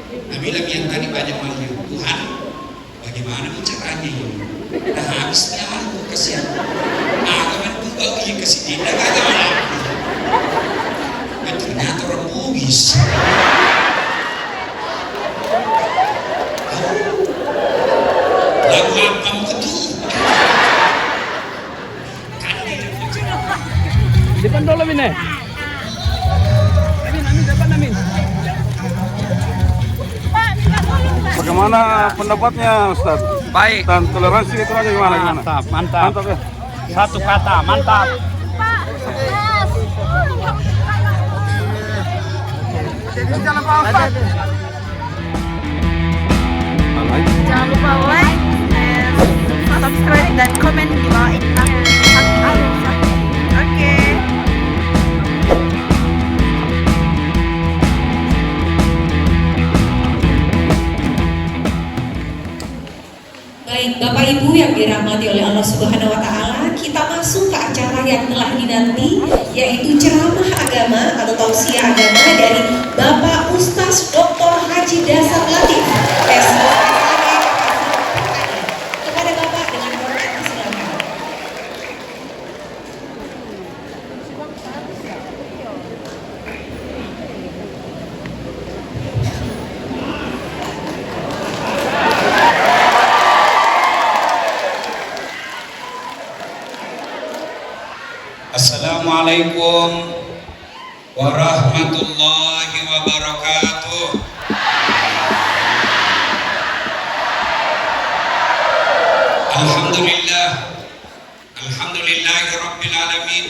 Nah bilang yang tadi banyak manggil Tuhan, bagaimana caranya ini? Nah habisnya aku kasihan. Agama itu bagi kasih tidak agama lagi. Dan ternyata orang Bugis. Lagu apa mau ketemu? Depan dulu Min. Amin depan Amin. Bagaimana pendapatnya Ustaz? Baik. Dan toleransi itu aja gimana? Mantap. Mantap ya. Satu kata, mantap. Jangan lupa like, subscribe dan komen di bawah ini. Oke. Baik, Bapak Ibu yang dirahmati oleh Allah Subhanahu wa taala, kita masuk ke acara yang telah dinanti, yaitu ceramah agama atau tausiah agama dari Bapak Ustaz Dr. Haji Dasar Latif, SOS. Kepada Bapak dengan hormat silakan. Assalamualaikum warahmatullahi wabarakatuh. Alhamdulillahi rabbil alamin.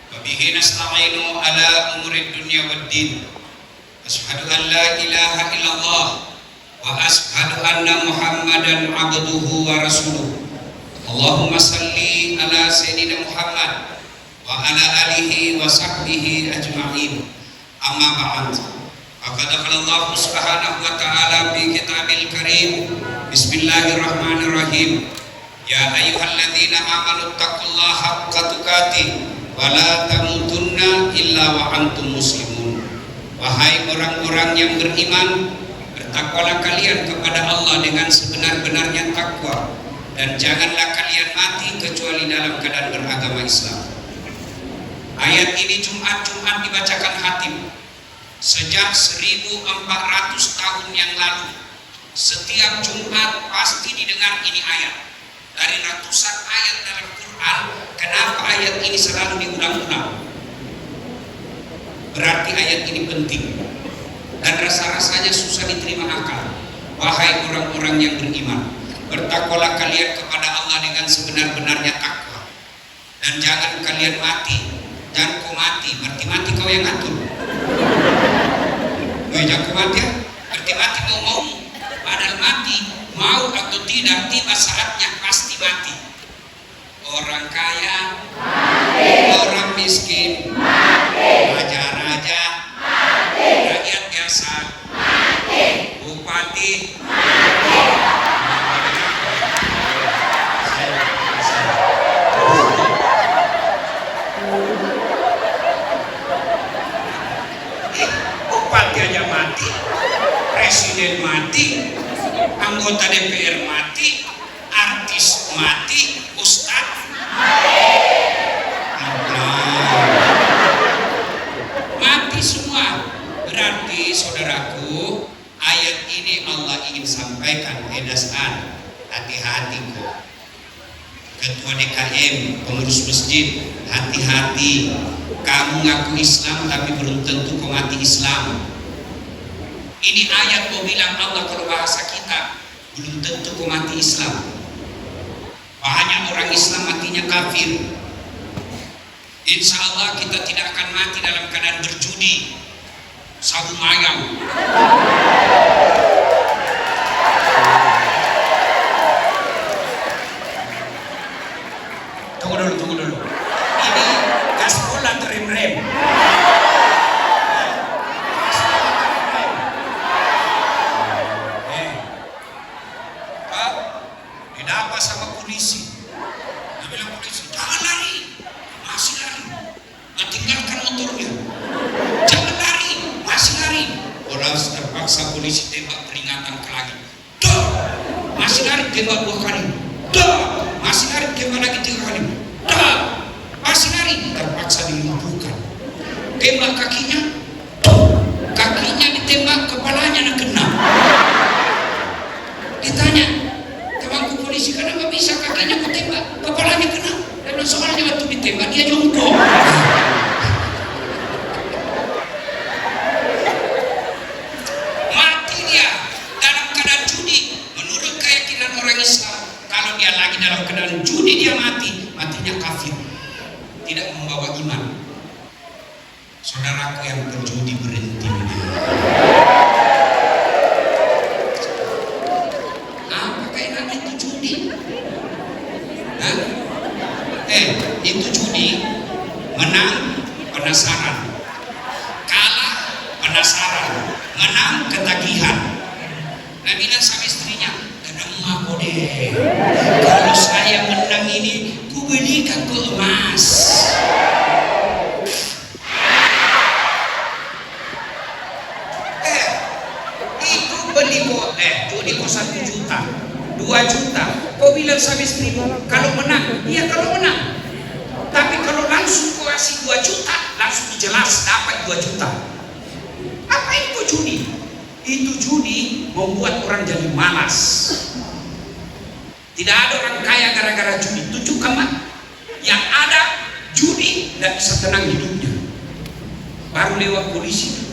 Wa bihi nasta'inu ala umuri dunya waddin. Asyhadu an la ilaha illallah wa asyhadu anna Muhammadan abduhu wa rasuluh. Allahumma salli ala sayyidina Muhammad wa ala alihi wa sahbihi ajma'in. Amma ba'd. Faqad qala Allah subhanahu wa ta'ala fi kitabil karim. Bismillahirrahmanirrahim. Ya ayyuhalladzina amanu taqullaha haqqa tuqatih wa la tamutunna illa wa antum muslimun. Wahai orang-orang yang beriman, bertakwalah kalian kepada Allah dengan sebenar-benarnya takwa, dan janganlah kalian mati kecuali dalam keadaan beragama Islam. Ayat ini Jumat-Jumat dibacakan khatib. Sejak 1400 tahun yang lalu, setiap Jumat pasti didengar ini ayat. Dari ratusan ayat dalam Quran, kenapa ayat ini selalu diulang-ulang? Berarti ayat ini penting dan rasa-rasanya susah diterima akal. Wahai orang-orang yang beriman, bertakwalah kalian kepada Allah dengan sebenar-benarnya takwa, dan jangan kalian mati. Jangan kau mati, berarti mati kau yang ngatur. Jangan kau mati ya, berarti mati mau. Padahal mati, mau atau tidak, tiba saatnya pasti mati. Orang kaya, orang miskin, raja-raja, rakyat biasa, bupati, bupati aja mati, presiden mati, anggota DPR mati, artis mati, ustadz mati semua. Berarti saudaraku, ayat ini Allah ingin sampaikan edasan, hati-hati kok. Ketua DKM, pengurus masjid, hati-hati. Kamu ngaku Islam tapi belum tentu kau mati Islam. Ini ayat mau bilang Allah kalau bahasa kita, belum tentu kau mati Islam. Banyak orang Islam matinya kafir. Insya Allah kita tidak akan mati dalam keadaan berjudi, sabung ayam. Tunggu dulu. Ini gaspol atau rem-rem? Didapat sama polisi. Dia bilang polisi, jangan lari, masih lari. Tinggalkan motornya. Jangan lari, masih lari. Bolas terpaksa polisi tembak peringatan ke langit. Dah, masih lari tembak 2 kali. Dah, masih lari tembak lagi 3 kali. Dah, masih lari terpaksa dilumpuhkan. Tembak kakinya, kakinya ditembak, kepalanya nak kena. Ditanya temanku polisi, kenapa bisa kakinya kau tembak, kepalanya kena? Dan soalnya waktu ditembak dia jongkok. Mati dia dalam keadaan judi. Menurut keyakinan orang Islam, kalau dia lagi dalam keadaan judi dia mati, matinya kafir, tidak membawa iman. Saudaraku yang berjudi berhenti. Apakah enaknya itu judi? Hah? Itu judi. Menang penasaran, kalah penasaran, menang ketagihan. Nah, bilang sama istrinya, kenapa kau deh? Kalau saya menang ini, ku belikan ke emas. Itu beli judi kok 1 juta, 2 juta. Kau bilang sama istrimu, kalau menang, iya kalau menang. Tapi kalau langsung kau kasih 2 juta, langsung jelas dapat 2 juta. Apa itu judi? Itu judi membuat orang jadi malas. Tidak ada orang kaya gara-gara judi. Tunjukkan mak. Yang ada judi tidak bisa tenang hidupnya. Baru lewat polisi.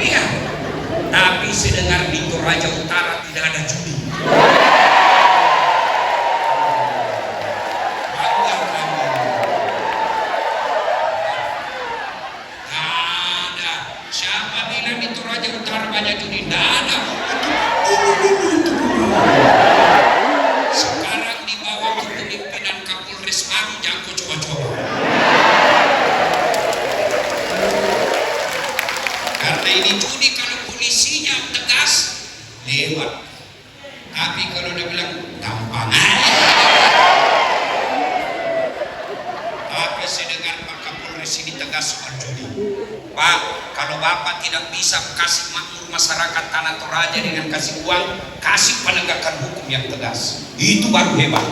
Iya. Tapi sedengar di Toraja Utara tidak ada judi. Siapa bilang di Toraja Utara banyak judi? Tidak ada. Sekarang di bawah kepemimpinan Kapolres baru, jangan kau coba-coba. Karena ini judi, kalau polisinya tegas lewat. Tapi kalau dia bilang gampang. Tapi saya dengar Pak Kapolres ini tegas soal judi. Pak, kalau Bapak tidak bisa kasih makmur masyarakat Tanah Toraja dengan kasih uang, kasih penegakan hukum yang tegas. Itu baru hebat.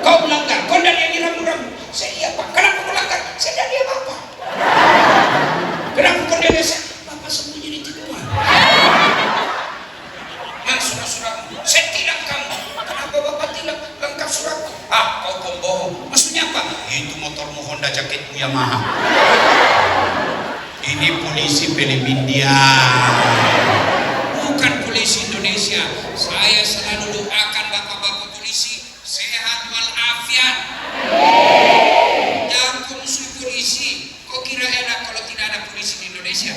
Kau melanggar, kau dan yang diramu-ramu. Saya iya Pak, kenapa kau melanggar? Saya dan dia Bapak. Kenapa kau dan dia? Bapak sembunyi di tikungan. Surat-surat, saya tilang kamu. Kenapa Bapak tilang? Lengkap suratku. Ah, kau pembohong. Maksudnya apa? Itu motormu Honda, jaketmu Yamaha. Ini polisi Filipina, bukan polisi Indonesia. Saya selalu doakan bapak-bapak polisi sehat walafiat. Jangan kau musuh polisi. Kau kira enak kalau tidak ada polisi di Indonesia?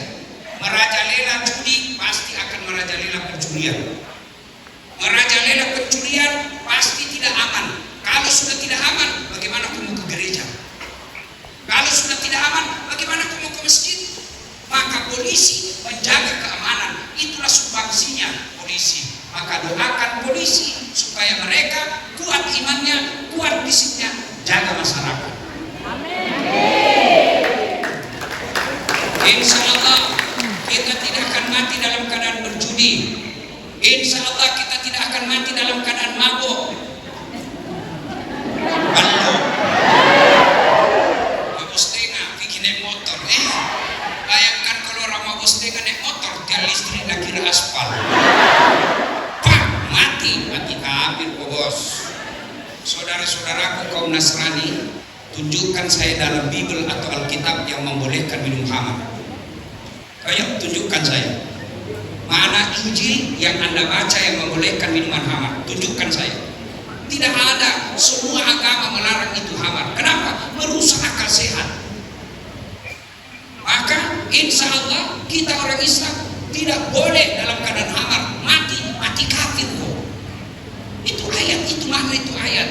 Merajalela judi pasti akan merajalela pencurian. Merajalela pencurian pasti tidak aman. Kalau sudah tidak aman, bagaimana kamu ke gereja? Kalau sudah tidak aman, bagaimana kamu ke masjid? Maka polisi menjaga keamanan. Itulah sumbangsinya polisi. Maka doakan polisi supaya mereka kuat imannya, kuat fisiknya, jaga masyarakat. Insya Allah kita tidak akan mati dalam keadaan berjudi. Insya Allah kita tidak akan mati dalam keadaan mabuk. Halo, mabuk setengah, bikin naik motor. Bayangkan kalau orang mabuk setengah naik motor, dia listrik nak kira aspal. Pak, mati kafir bos. Saudara-saudaraku kaum Nasrani, tunjukkan saya dalam Bible atau Alkitab yang membolehkan minum khamar. Ayo tunjukkan saya. Mana Injil yang Anda baca yang membolehkan minuman khamar? Tunjukkan saya. Tidak ada. Semua agama melarang itu khamar. Kenapa? Merusak akal sehat. Maka insya Allah kita orang Islam tidak boleh dalam keadaan khamar. Mati kafir kok. Itu ayat, itu makna itu ayat.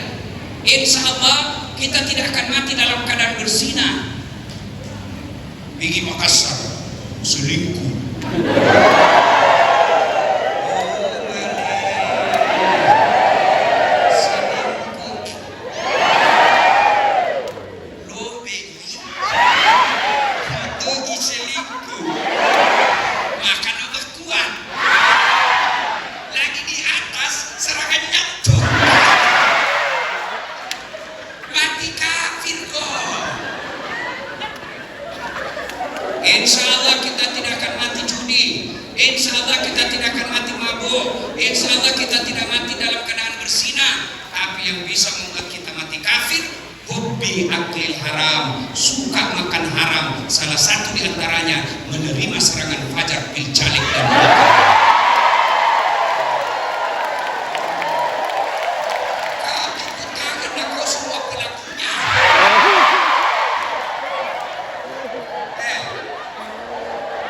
Insya Allah kita tidak akan mati dalam keadaan berzina. Bigi Makassar, selingkuh. hobi akil haram, suka makan haram. Salah satu di antaranya menerima serangan fajar pil caleg dan kau semua pelakunya.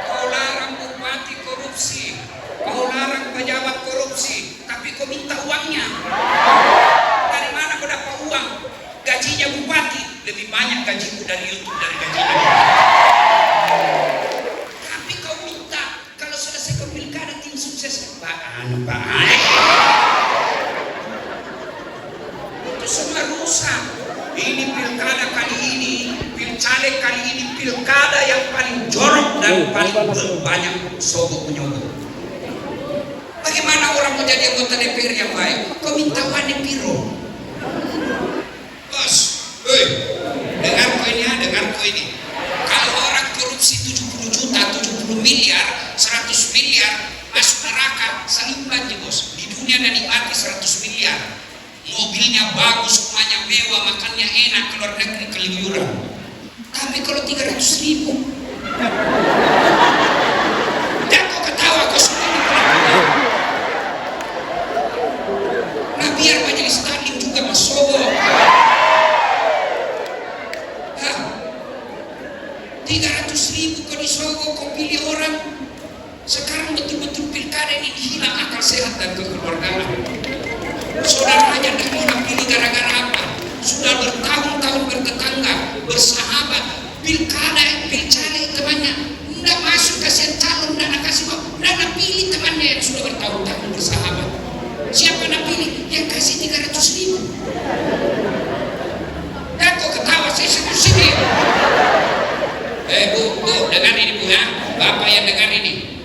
Kau larang bupati korupsi, kau larang pejabat korupsi, tapi kau minta uangnya. Dari mana kau dapat uang? Gajinya bupati lebih banyak gajiku dari YouTube dari gajinya. Tapi kau minta kalau selesai kau pilkada tim sukses baan. Itu semua rusak. Ini pilkada kali ini, pilcaleg kali ini, pilkada yang paling jorok dan paling banyak sogok menyogok. Bagaimana orang mau jadi anggota DPR yang baik? Kau minta uangnya piro? Bos, dengar kau ini ya, dengar kau ini. Kalau orang korupsi 70 juta, 70 miliar, 100 miliar, masuk neraka, salimban ya bos. Di dunia dan nikmati 100 miliar. Mobilnya bagus, rumahnya mewah, makannya enak, keluar negeri keluyuran. Tapi kalau 300.000, dan kau ketawa kau sudah dipelakon. Nah biar majelis taklim juga masuk. 300.000 kau disogok, kau pilih orang. Sekarang betul-betul pilkada ini hilang akal sehat dan kekeluargaan. Saudaranya tidak mau pilih gara-gara apa? Sudah bertahun-tahun bertetangga, bersahabat, pilkada, pilcaleg temannya tidak masuk, kasihan calon, tidak kasih mau, tidak pilih temannya yang sudah bertahun-tahun bersahabat. Siapa nak pilih? Yang kasih 300.000. Dan kau ketawa, saya sedih. Bu, dengar ini bu ya, bapak yang dengar ini.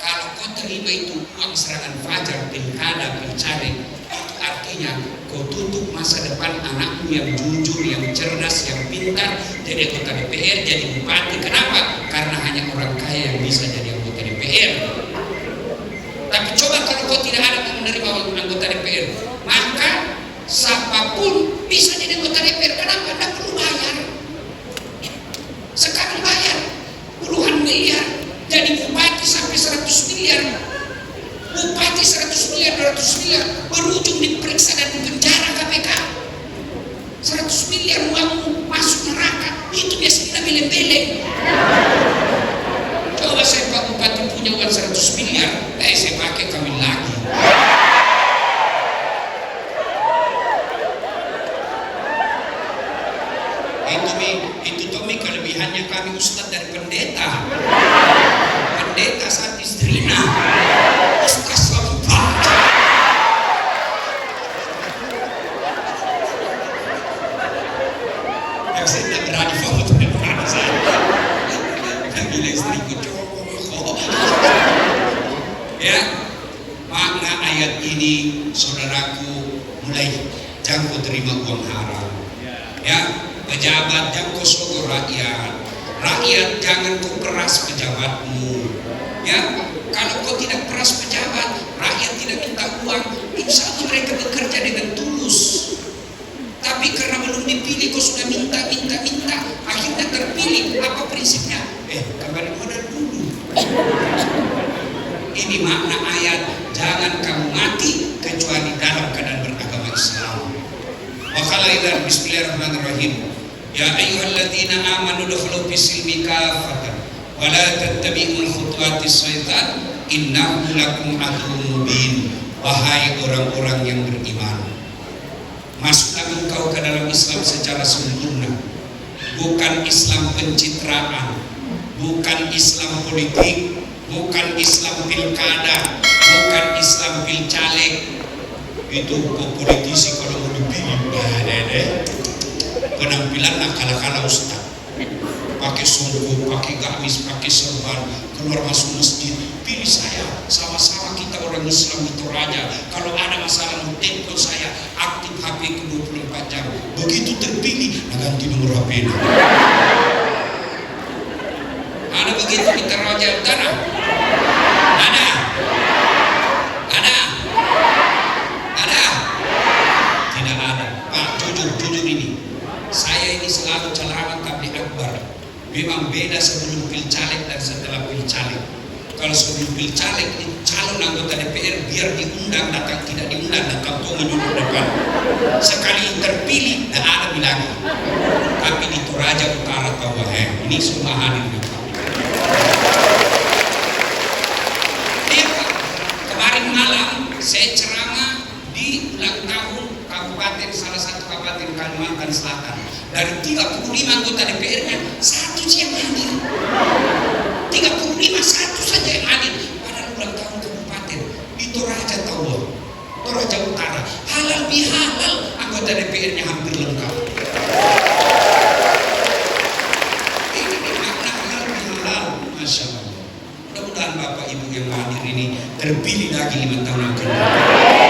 Kalau kau terima itu uang serangan fajar, pilkada, pilcaleg, itu artinya kau tutup masa depan anakmu yang jujur, yang cerdas, yang pintar jadi anggota DPR, jadi bupati. Kenapa? Karena hanya orang kaya yang bisa jadi anggota DPR. Tapi coba kalau kau tidak ada yang menerima anggota DPR, maka siapapun bisa jadi anggota DPR. Kenapa? Tidak perlu bayar. Sekarang bayar puluhan miliar, jadi bupati sampai 100 miliar. Bupati 100 miliar, 200 miliar, berujung diperiksa dan dipenjara KPK. 100 miliar uangmu masuk neraka, itu biasanya beleng-beleng. Coba saya Pak Bupati punya uang 100 miliar, saya pakai kawin lagi. Itu Tommy kelebihannya kami Ustadz dari pendeta. Pendeta saat istrina. Ustadz lompat. Yang saya tidak berani foto dengan saya. Dan bila istriku coba. Ya, makna ayat ini saudaraku mulai jangan kau terima uang haram. Ya, pejabat jangan kau sogok rakyat. Rakyat jangan kau peras pejabatmu. Ya, kalau kau tidak peras pejabat, rakyat tidak minta uang, insya Allah mereka bekerja dengan tulus. Tapi karena belum dipilih, kau sudah minta, akhirnya terpilih. Apa prinsipnya? Kembali modal dulu. Ini makna ayat, jangan kamu mati kecuali dalam keadaan beragama Islam. Wakala bismillahirrahmanirrahim. Ya ayyuhalladzina amanu dukhulu fis-silmi kafatan wa la tattabi'ul khutuwatis syaitan innahu lakum aduwwun mubin. Wahai orang-orang yang beriman, masuklah engkau ke dalam Islam secara sempurna. Bukan Islam pencitraan, bukan Islam politik, bukan Islam pilkada, bukan Islam pilcaleg. Itu politisi kalau mau dipilih penampilan kala-kala ustaz, pakai songkok, pakai gamis, pakai serban, keluar masuk masjid. Pilih saya, sama-sama kita orang Islam itu raja. Kalau ada masalah telepon saya, aktif HP ku 24 jam. Begitu terpilih, ganti nomor HP. Ada begitu kita raja utara? Ada? Tidak ada. Pak, jujur ini. Saya ini selalu ceramah tabligh akbar. Memang beda sebelum pilcaleg dan setelah pilcaleg. Kalau sebelum pilcaleg ini calon anggota DPR biar diundang datang, tidak diundang datang tuh menyuruh depan. Sekali terpilih tidak ada lagi. Tapi di Toraja Utara tahu ini semua hadir di kemarin malam saya ceramah di ulang tahun kabupaten, salah satu kabupaten Kalimantan Selatan. Dari 35 anggota DPR-nya, satu yang hadir. 35, satu saja yang hadir. Padahal ulang tahun kabupaten di Toraja tahu, Toraja Utara. Halal bihalal anggota DPR-nya hampir lengkap. Ini makna halal bihalal, Masya Allah. Mudah-mudahan Bapak Ibu yang hadir ini terpilih lagi 5 tahun akan datang.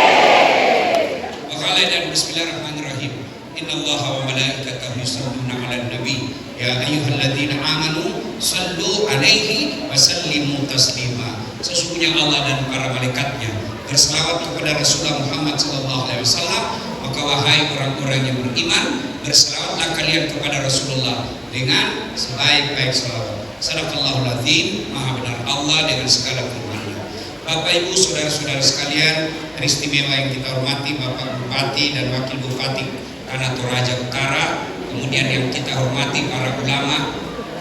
Dan bismillahirrahmanirrahim. Innallaha wa malaikatahu yusholluna 'alan nabi ya ayyuhalladzina amanu shallu 'alaihi wa sallimu taslima. Sesungguhnya Allah dan para malaikatnya berselawat kepada Rasulullah Muhammad sallallahu alaihi wasallam. Maka wahai orang-orang yang beriman, berselawatlah kalian kepada Rasulullah dengan sebaik-baik selawat. Sadaqallahul azim, maha benar Allah dengan segala firman-Nya. Bapak Ibu, saudara-saudara sekalian, istimewa yang kita hormati Bapak Bupati dan Wakil Bupati Tanah Toraja Utara, kemudian yang kita hormati para ulama,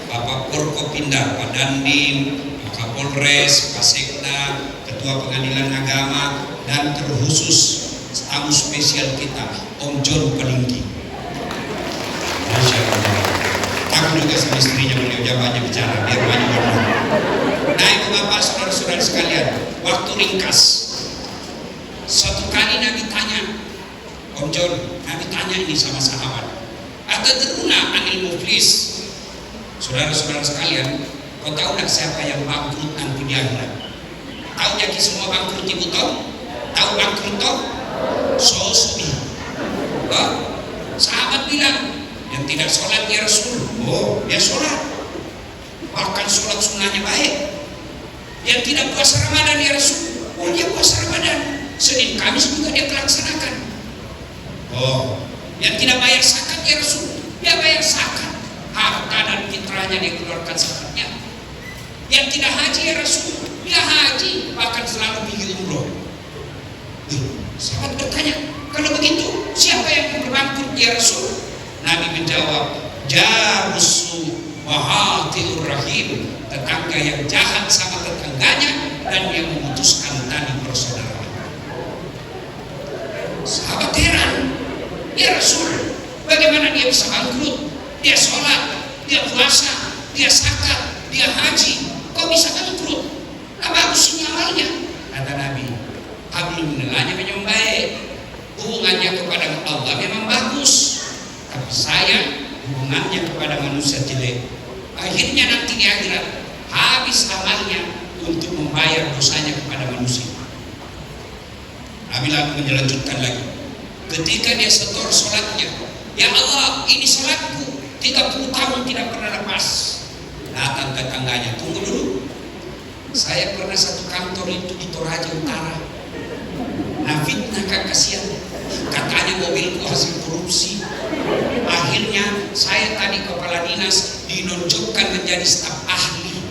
Bapak Forkopimda, Pak Dandim, Pak Kapolres, Pak Sekda, Ketua Pengadilan Agama, dan terkhusus tamu spesial kita, Om John Pelinggi. Masya Allah. Aku juga sama istrinya beliau jawabannya bicara biar banyak ngomong. Naik ke Bapak, saudara-saudara sekalian, waktu ringkas. Suatu kali Nabi tanya, Om John, Nabi tanya ini sama sahabat, atadruna anil muflis? Saudara-saudara sekalian, kau tahu tak siapa yang bangkrut nanti di akhirat? Tahu jadi semua bangkrut ibu tahu? Tahu bangkrut tahu? Sosbi. Sahabat bilang, yang tidak sholat ya Rasul. Oh, dia sholat, bahkan sholat sunnahnya baik. Yang tidak puasa Ramadan ya Rasul. Oh, dia puasa Ramadan, Senin Kamis juga dia melaksanakan. Oh, yang tidak bayar zakat ya Rasul, dia bayar zakat, harta dan fitrahnya dia keluarkan zakatnya. Yang tidak haji ya Rasul, dia haji, bahkan selalu pergi umroh. Sahabat bertanya, kalau begitu siapa yang berbangkrut ya Rasul? Nabi menjawab, jarusu wahatiur rahim, tetangga yang jahat sama tetangganya dan yang memutuskan tali persaudaraan. Sahabat heran, ya Rasul, bagaimana dia bisa bangkrut? Dia sholat, dia puasa, dia zakat, dia haji, kok bisa bangkrut? Apa bagus ini amalnya? Kata Nabi, hablum minallahnya memang baik, hubungannya kepada Allah memang bagus, tapi saya hubungannya kepada manusia jelek. Akhirnya nanti di akhirat habis amalnya untuk membayar dosanya kepada manusia. Nabi lalu melanjutkan lagi, ketika dia setor sholatnya, ya Allah, ini sholatku 30 tahun tidak pernah lepas. Datang tetangganya, tunggu dulu, saya pernah satu kantor itu di Toraja Utara. Nah, fitnah kan kasihan, katanya mobilku hasil korupsi. Akhirnya saya tadi kepala dinas dinonjokkan menjadi staf ahli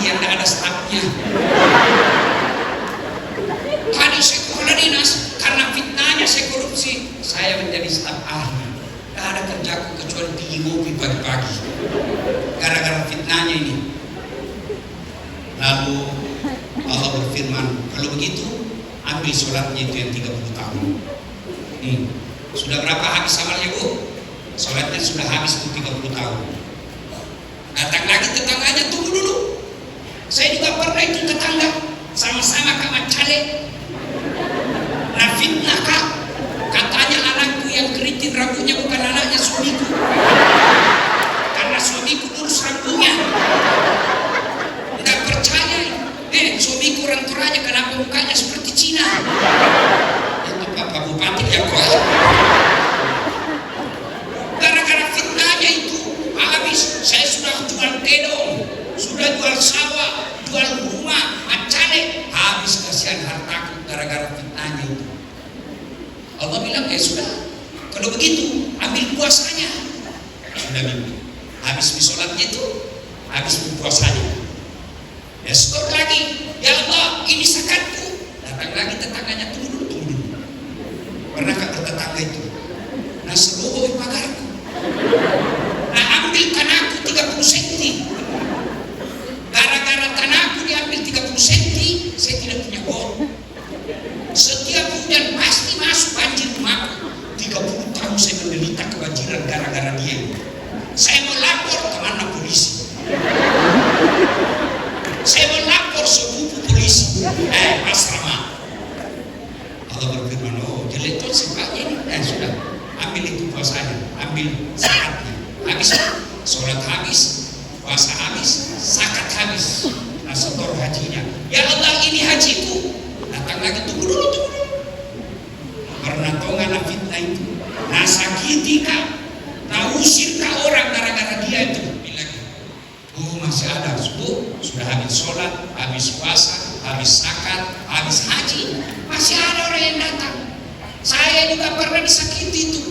yang tidak ada stafnya. Tadi saya kepala dinas, karena fitnahnya saya korupsi, saya menjadi staf ahli. Tidak ada kerjaku kecuali pergi ngopi pagi-pagi gara-gara fitnahnya ini. Lalu Allah berfirman, kalau begitu ambil sholatnya itu yang 30 tahun. Sudah berapa habis amalnya Bu? Sholatnya sudah habis itu 30 tahun. Datang lagi tetangganya, tunggu dulu, saya juga pernah itu tetangga, sama-sama kamar caleg. Nah, fitnah kak, katanya anakku yang keriting rambutnya bukan anaknya suamiku, karena suamiku lurus rambutnya. Nggak percaya, suamiku orang Toraja, kenapa mukanya seperti Cina? Itu Bapak Bupati yang kuat. Gara-gara fitnahnya itu habis, saya sudah jual gedong, sudah jual sawah, jual rumah, caleg, habis kasihan hartaku gara-gara fitnahnya itu. Allah bilang, ya sudah, Kalau begitu, ambil puasanya. Sudah mimpi. Habis sholatnya itu, habis puasanya. Ya setor lagi. Ya Allah, ini zakatku. Datang lagi tetangganya, tunggu dulu. Pernahkah tetangga itu? Nah, seluruh pagarku. Nah, ambil tanahku 30 cm. Gara-gara tanahku diambil 30 cm, saya tidak punya bor. Setiap hujan pasti masuk banjir rumahku. 30 tahun saya menderita kebanjiran gara-gara dia. Saya mau lapor kemana polisi. Saya mau lapor sepupu polisi. Mas Rama. Allah berfirman, oh jelek tuh sifatnya ini. Sudah, ambil itu puasanya, ambil zakatnya. Habis sholat habis, puasa habis, zakat habis. Nah, setor hajinya. Ya Allah, ini hajiku. Datang lagi, tunggu dulu. Pernah tahu nggak fitnah itu? Nah, sakiti kah? Nah, usir kah orang gara-gara dia itu? Bilang, oh masih ada, sudah habis sholat, habis puasa, habis zakat, habis haji, masih ada orang yang datang. Saya juga pernah disakiti itu,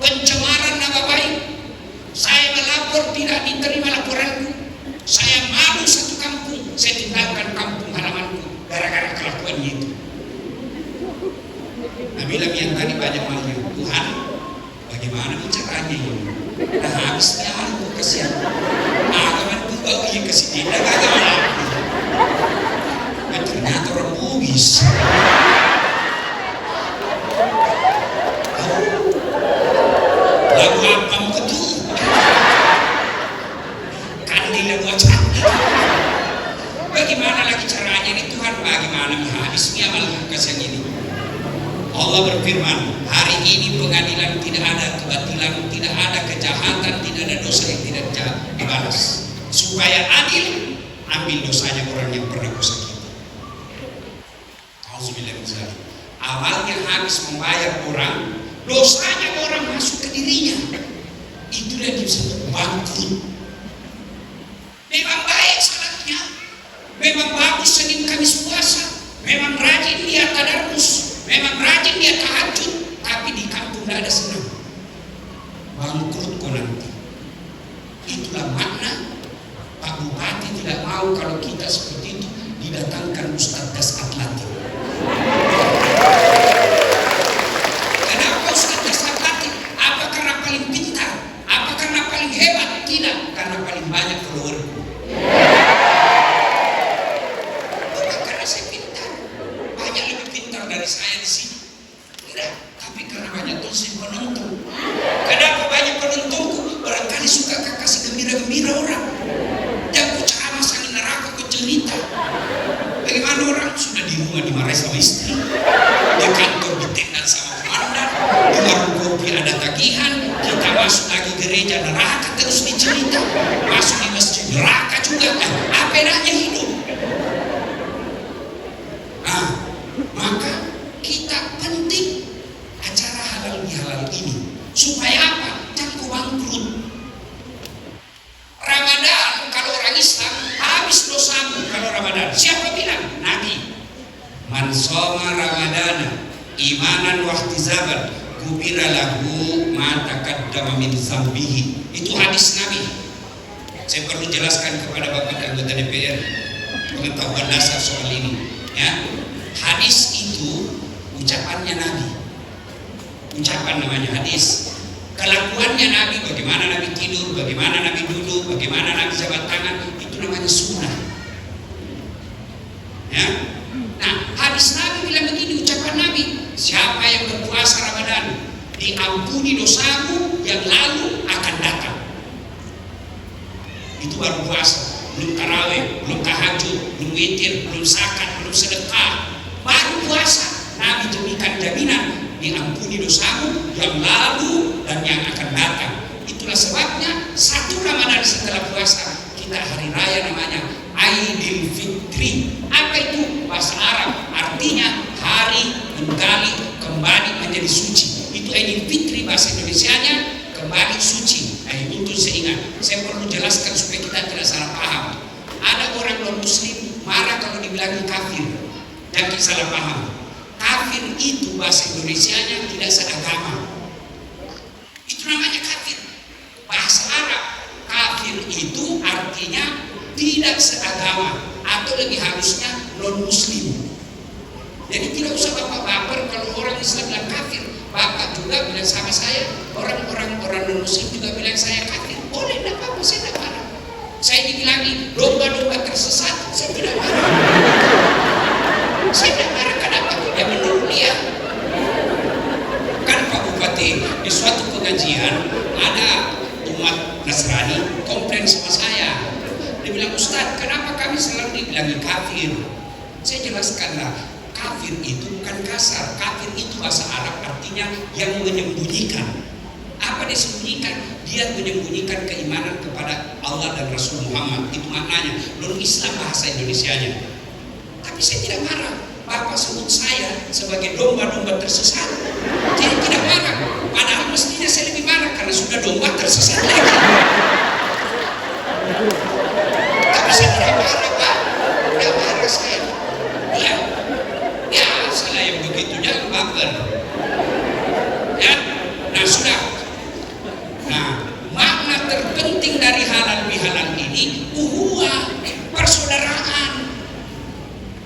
pencemaran nama baik. Saya melapor, tidak diterima laporanku. Saya malu satu kampung, saya tinggalkan kampung halamanku gara-gara kelakuannya itu. Nah, bilang yang tadi banyak malnya, Tuhan, bagaimana caranya ini? Nah, habisnya aku kasihan. Agama itu bau yang kasih tindak agama lagi. Nah, ternyata orang Bugis. Lagu apa mau ketu? Kandi lagu acara. Bagaimana lagi caranya ini Tuhan? Bagaimana habisnya malah kasihan ini? Allah berfirman, hari ini pengadilan tidak ada kebatilan, tidak ada kejahatan, tidak ada dosa yang tidak dibalas. Supaya adil, ambil dosanya orang yang pernah kusakiti. Auzubillah min dzalik. Awalnya habis membayar orang, dosanya orang masuk ke dirinya. Itulah disebut bangkrut. Memang baik salatnya, memang bagus Senin Kamis puasa, memang rajin dia tadarus, memang rajin dia tahajud, tapi di kampung tidak ada senang. Bangkrut kau nanti. Itulah makna Pak Bupati tidak mau kalau kita seperti itu didatangkan Ustadz Das Atlantik. Kenapa Ustadz Das Atlantik? Apa karena paling pintar? Apa karena paling hebat? Tidak, karena paling banyak follower. Bukan karena saya pintar, banyak lebih pintar dari saya di sini. Tidak, tapi karena banyak dosen penonton. Kenapa banyak penontonku? Barangkali suka kasih gembira-gembira orang. Dan ku ceramah sangi neraka, ku cerita. Bagaimana orang sudah di rumah dimarahi sama istri, di kantor ditendang sama komandan, di warung kopi ada tagihan, kita masuk lagi gereja neraka terus dicerita, masuk di masjid neraka juga. Apa enaknya hidup? Nah, maka kita penting acara halal bihalal ini supaya apa? Jangan bangkrut. Ramadan kalau orang Islam habis dosamu kalau Ramadan. Siapa bilang? Nabi. Man shoma Ramadana imanan wa ihtisaban kubira lahu ma taqaddama min dzambihi. Itu hadis Nabi. Saya perlu jelaskan kepada Bapak anggota DPR pengetahuan dasar soal ini, ya. Hadis itu ucapannya Nabi. Ucapan namanya hadis. Kelakuannya Nabi, bagaimana Nabi tidur, bagaimana Nabi duduk, bagaimana Nabi jabat tangan, itu namanya sunnah. Ya. Nah, hadis Nabi bilang begini, ucapan Nabi, siapa yang berpuasa Ramadan, diampuni dosamu yang lalu akan datang. Itu baru puasa, belum tarawih, belum tahajud, belum witir, belum zakat, belum sedekah. Baru puasa, Nabi demikian jaminan, diampuni dosamu yang lalu dan yang akan datang. Itulah sebabnya satu Ramadan setelah puasa kita hari raya namanya Aidil Fitri. Apa itu? Bahasa Arab artinya hari menggali kembali menjadi suci. Itu Aidil Fitri, bahasa Indonesianya kembali suci. Itu saya ingat. Saya perlu jelaskan supaya kita tidak salah paham. Ada orang non muslim marah kalau dibilang kafir. Jangan salah paham. Kafir itu bahasa Indonesianya tidak seagama. tidak seagama, atau lebih halusnya non muslim. Jadi tidak usah Bapak baper kalau orang Islam bilang kafir. Bapak juga bilang sama saya, orang non muslim juga bilang saya kafir. Boleh, tidak apa-apa, saya tidak marah. Saya dibilangi domba-domba tersesat, saya tidak marah. Saya tidak marah, kenapa? Ya menurut dia. Kan Pak Bupati, di suatu pengajian ada umat Nasrani komplain sama saya. Dia bilang, Ustaz, kenapa kami selalu dibilangi kafir? Saya jelaskanlah, kafir itu bukan kasar. Kafir itu bahasa Arab artinya yang menyembunyikan. Apa disembunyikan? Dia menyembunyikan keimanan kepada Allah dan Rasul Muhammad. Itu maknanya. Non Islam bahasa Indonesianya. Tapi saya tidak marah. Bapak sebut saya sebagai domba-domba tersesat. Jadi tidak marah. Padahal mestinya saya lebih marah karena sudah domba tersesat lagi. Tapi saya tidak marah, Pak. Tidak marah saya. Ya, salah yang begitu jangan baper. Ya, nah sudah. Nah, makna terpenting dari halal bihalal ini uhuwah, persaudaraan.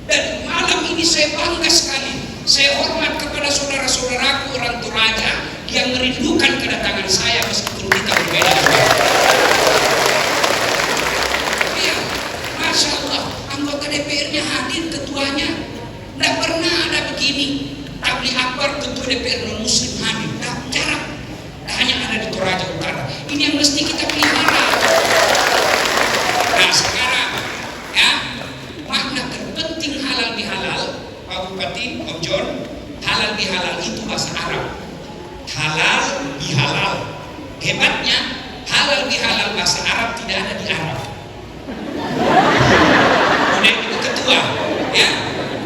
Dan malam ini saya bangga sekali. Saya hormat kepada saudara-saudaraku orang Toraja yang merindukan kedatangan saya meskipun kita berbeda. Iya, Masya Allah, anggota DPR-nya hadir, ketuanya. Tidak pernah ada begini. Tabligh akbar ketua DPR non muslim hadir. Jarang. Hanya ada di Toraja Utara. Ini yang mesti kita pelihara. Nah sekarang, ya, makna terpenting halal bihalal, Pak Bupati, Om John, halal bihalal itu bahasa Arab. Halal bihalal. Hebatnya, halal bihalal bahasa Arab tidak ada di Arab. Udah itu ketua, ya.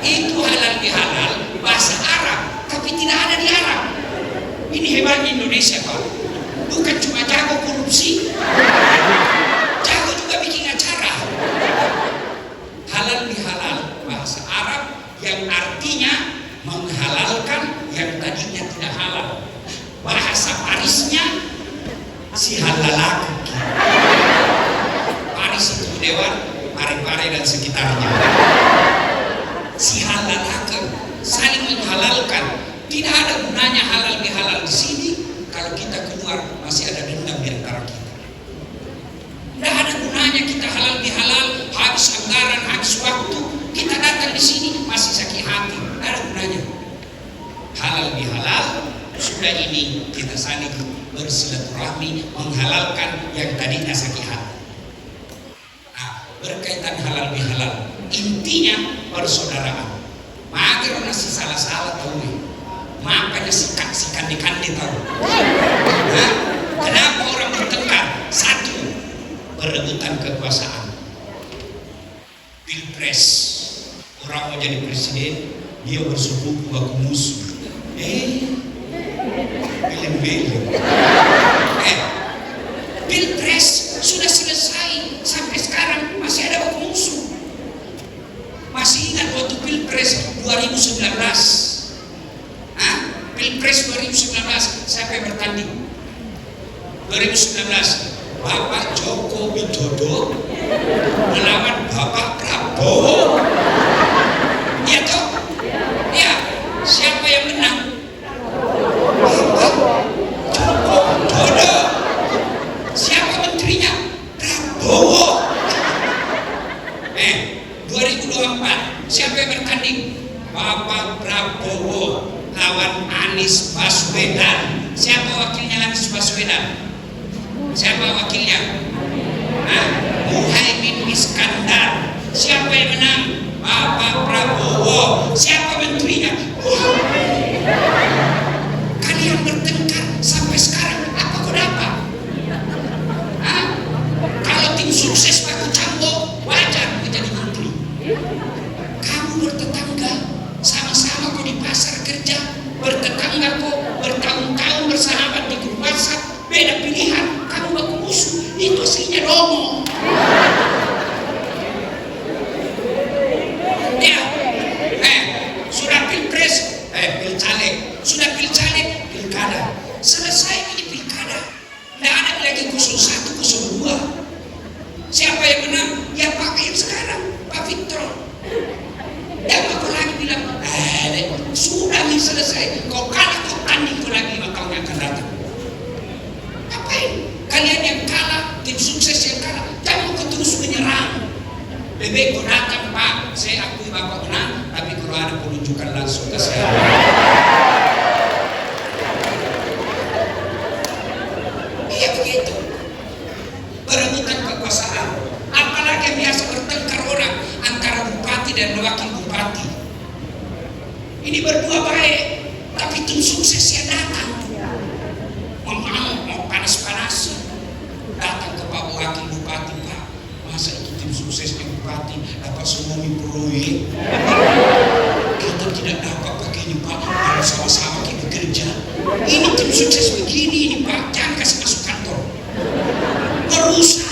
Itu halal bihalal bahasa Arab, tapi tidak ada di Arab. Ini hebatnya Indonesia, Pak. Bukan cuma jago korupsi, jago juga bikin acara. Halal bihalal bahasa Arab yang artinya menghalalkan yang tadinya tidak halal. Bahasa Parisnya si halalaku. Paris itu Dewan, Pare-Pare dan sekitarnya. Si halalakan, saling menghalalkan. Tidak ada gunanya halal bihalal di sini kalau kita keluar masih ada dendam di antara kita. Tidak ada gunanya kita halal bihalal, habis anggaran, habis waktu, kita datang di sini masih sakit hati. Tidak ada gunanya. Halal bihalal sudah ini kita saling bersilaturahmi menghalalkan yang tadinya sakit hati. Nah, berkaitan halal bihalal, intinya persaudaraan. Mager nasi salah-salah tahu nih. Makanya sikat di tahu. Nah, kenapa orang bertengkar? Satu, perebutan kekuasaan. Pilpres, orang mau jadi presiden, dia bersebuku baku musuh. Film-film. Pilpres sudah selesai, sampai sekarang masih ada baku musuh. Masih ingat waktu Pilpres 2019? Pilpres 2019 siapa yang bertanding? 2019 Bapak Joko Widodo melawan Bapak Prabowo. Iya toh? Iya. Siapa yang menang? Bapak Joko Widodo. Siapa menterinya? Prabowo. 2024 siapa yang bertanding? Bapak Prabowo lawan Anies Baswedan. Siapa wakilnya Anies Baswedan? Siapa wakilnya? Muhaimin Iskandar. Siapa yang menang? Bapak Prabowo. Siapa menterinya? Kalian bertengkar sampai sekarang apa kau dapat? Kalau tim sukses Pak Cambo wajar menjadi menteri. Kamu bertetangga, sama-sama kau di pasar kerja, bertetangga kok bertahun-tahun bersahabat di grup WhatsApp, beda pilihan, kamu baku musuh, itu aslinya romo. Ya, sudah pilpres, pilcaleg, sudah pilcaleg, pilkada. Lebih baik kau datang Pak, saya akui Bapak menang, tapi kalau ada penunjukan langsung ke saya. Iya begitu. Berebutan kekuasaan. Apalagi yang biasa bertengkar orang antara bupati dan wakil bupati. Ini berdua baik, tapi tim sukses yang datang. Mau panas-panasan. Datang ke Pak Wakil Bupati, Pak, masa itu tim suksesnya bupati dapat semua proyek, kita tidak dapat begini Pak, harus sama-sama kita kerja. Ini tim sukses begini ini Pak, jangan kasih masuk kantor, merusak.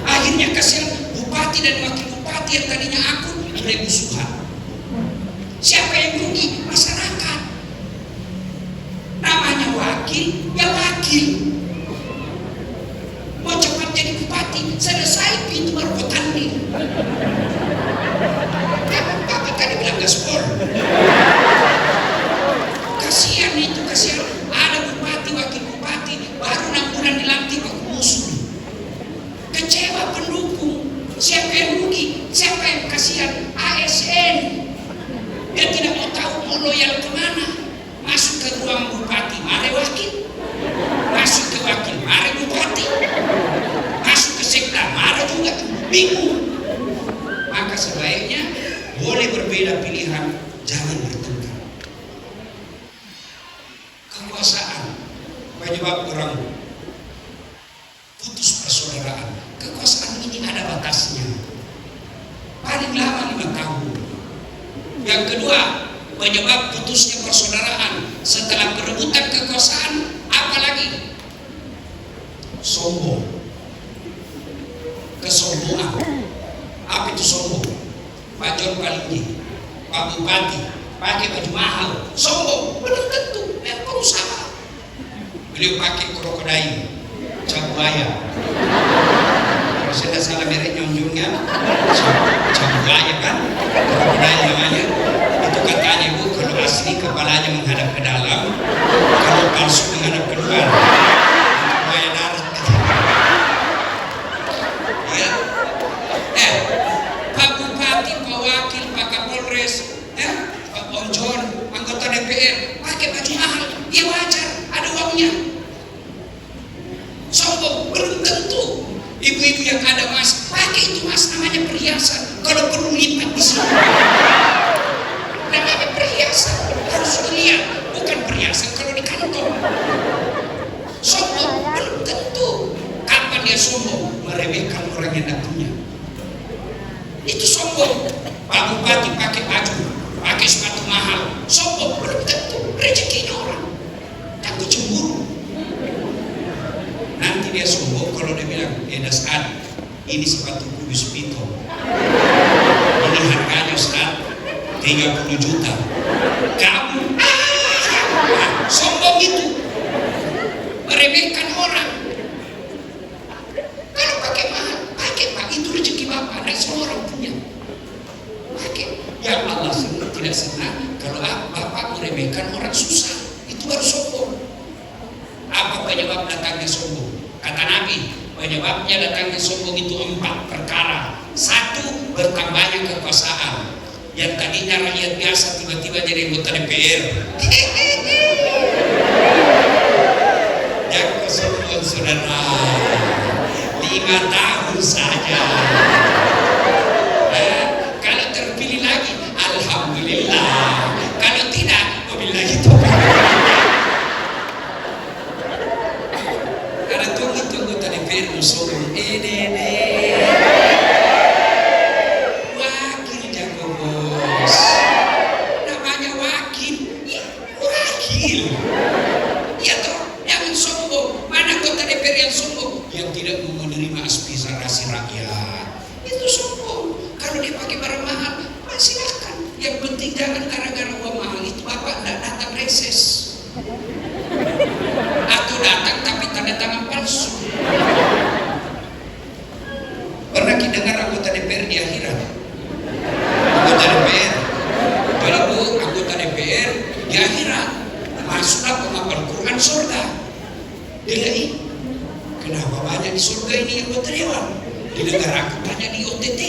Akhirnya kasihan bupati dan wakil bupati yang tadinya akur mulai musuhan. Siapa yang rugi? Masyarakat. Namanya wakil, ya wakil. Mau cepat jadi bupati, selesai pintu baru petani. Bapak tadi bilang gaspol. Kasihan itu, kasihan. Ada bupati, wakil bupati, baru 6 bulan dilantik aku musuh. Kecewa pendukung. Siapa yang rugi? Siapa yang kasihan? ASN. Dia tidak mau tahu mau loyal kemana. Masuk ke ruang bupati, mari wakil. Masuk ke wakil, mari bupati. Masuk ke sekda, mari juga. Bingung. Maka sebaiknya boleh berbeda pilihan, jangan bertengkar. Kekuasaan penyebab orang putus persaudaraan. Kekuasaan ini ada batasnya. Paling lama 5 tahun. Yang kedua, penyebab putusnya persaudaraan setelah perebutan kekuasaan, apalagi sombong, kesombongan. Apa itu sombong? Pak John Palinggi, Pak Bupati pakai baju mahal, sombong. Belum tentu, yang berusaha. Beliau pakai krokodil, cabuaya. Kalau saya tidak salah mereknya unjungnya, cabuaya kan, krokodil namanya. Itu katanya Bu, kalau asli kepalanya menghadap ke dalam, kalau palsu menghadap ke luar. Cabuaya darat. Ya. Pak Bupati, Pak Wakil, Pak Kapolres, Pak Onjon, anggota DPR, pakai baju mahal, ya wajar, ada uangnya. Sombong, belum tentu. Ibu-ibu yang ada mas, pakai itu mas, namanya perhiasan. Kalau perlu lipat di sini. Namanya perhiasan, harus dilihat, bukan perhiasan kalau di kantong. Sombong, belum tentu. Kapan dia sombong? Meremehkan orang yang tidak punya. Itu sombong. Pak Bupati pakai baju, pakai sepatu mahal, sombong, belum tentu. Rezekinya orang. Takut cemburu. Nanti dia sombong kalau dia bilang, Dasad, ini sepatu Kudus Pito. Ini harganya Ustaz 30 juta. Kamu sombong itu. Meremehkan orang. Kalau pakai mahal, pakai Pak, itu rezeki Bapak, dan semua orang punya. Pakai. Ya Allah tidak senang kalau Bapak meremehkan orang susah. Itu baru sombong. Apa penyebab datangnya sombong? Kata Nabi, penyebabnya datangnya sombong itu 4 perkara. 1, bertambahnya kekuasaan. Yang tadinya rakyat biasa tiba-tiba jadi anggota DPR. Yang kesombong saudara, 5 tahun saja. Kalau terpilih lagi, alhamdulillah. Kalau tidak, wabillahi taufiq. Karena tunggu tadi Firman sombong, wakil jago bos, namanya wakil, wakil, ya toh, jangan sombong. Mana anggota DPR yang sombong, yang tidak mau menerima aspirasi rakyat, itu sombong. Kalau dia pakai barang mahal, silakan. Yang penting jangan gara-gara uang mahal itu Bapak tidak datang reses. Atau datang tapi tanda tangan palsu. Pernah kita dengar anggota DPR di akhirat? Anggota DPR, kalau anggota DPR di akhirat masuklah penghafal Quran surga. Dia kenapa banyak di surga ini anggota dewan? di negara aku, tanya di OTT,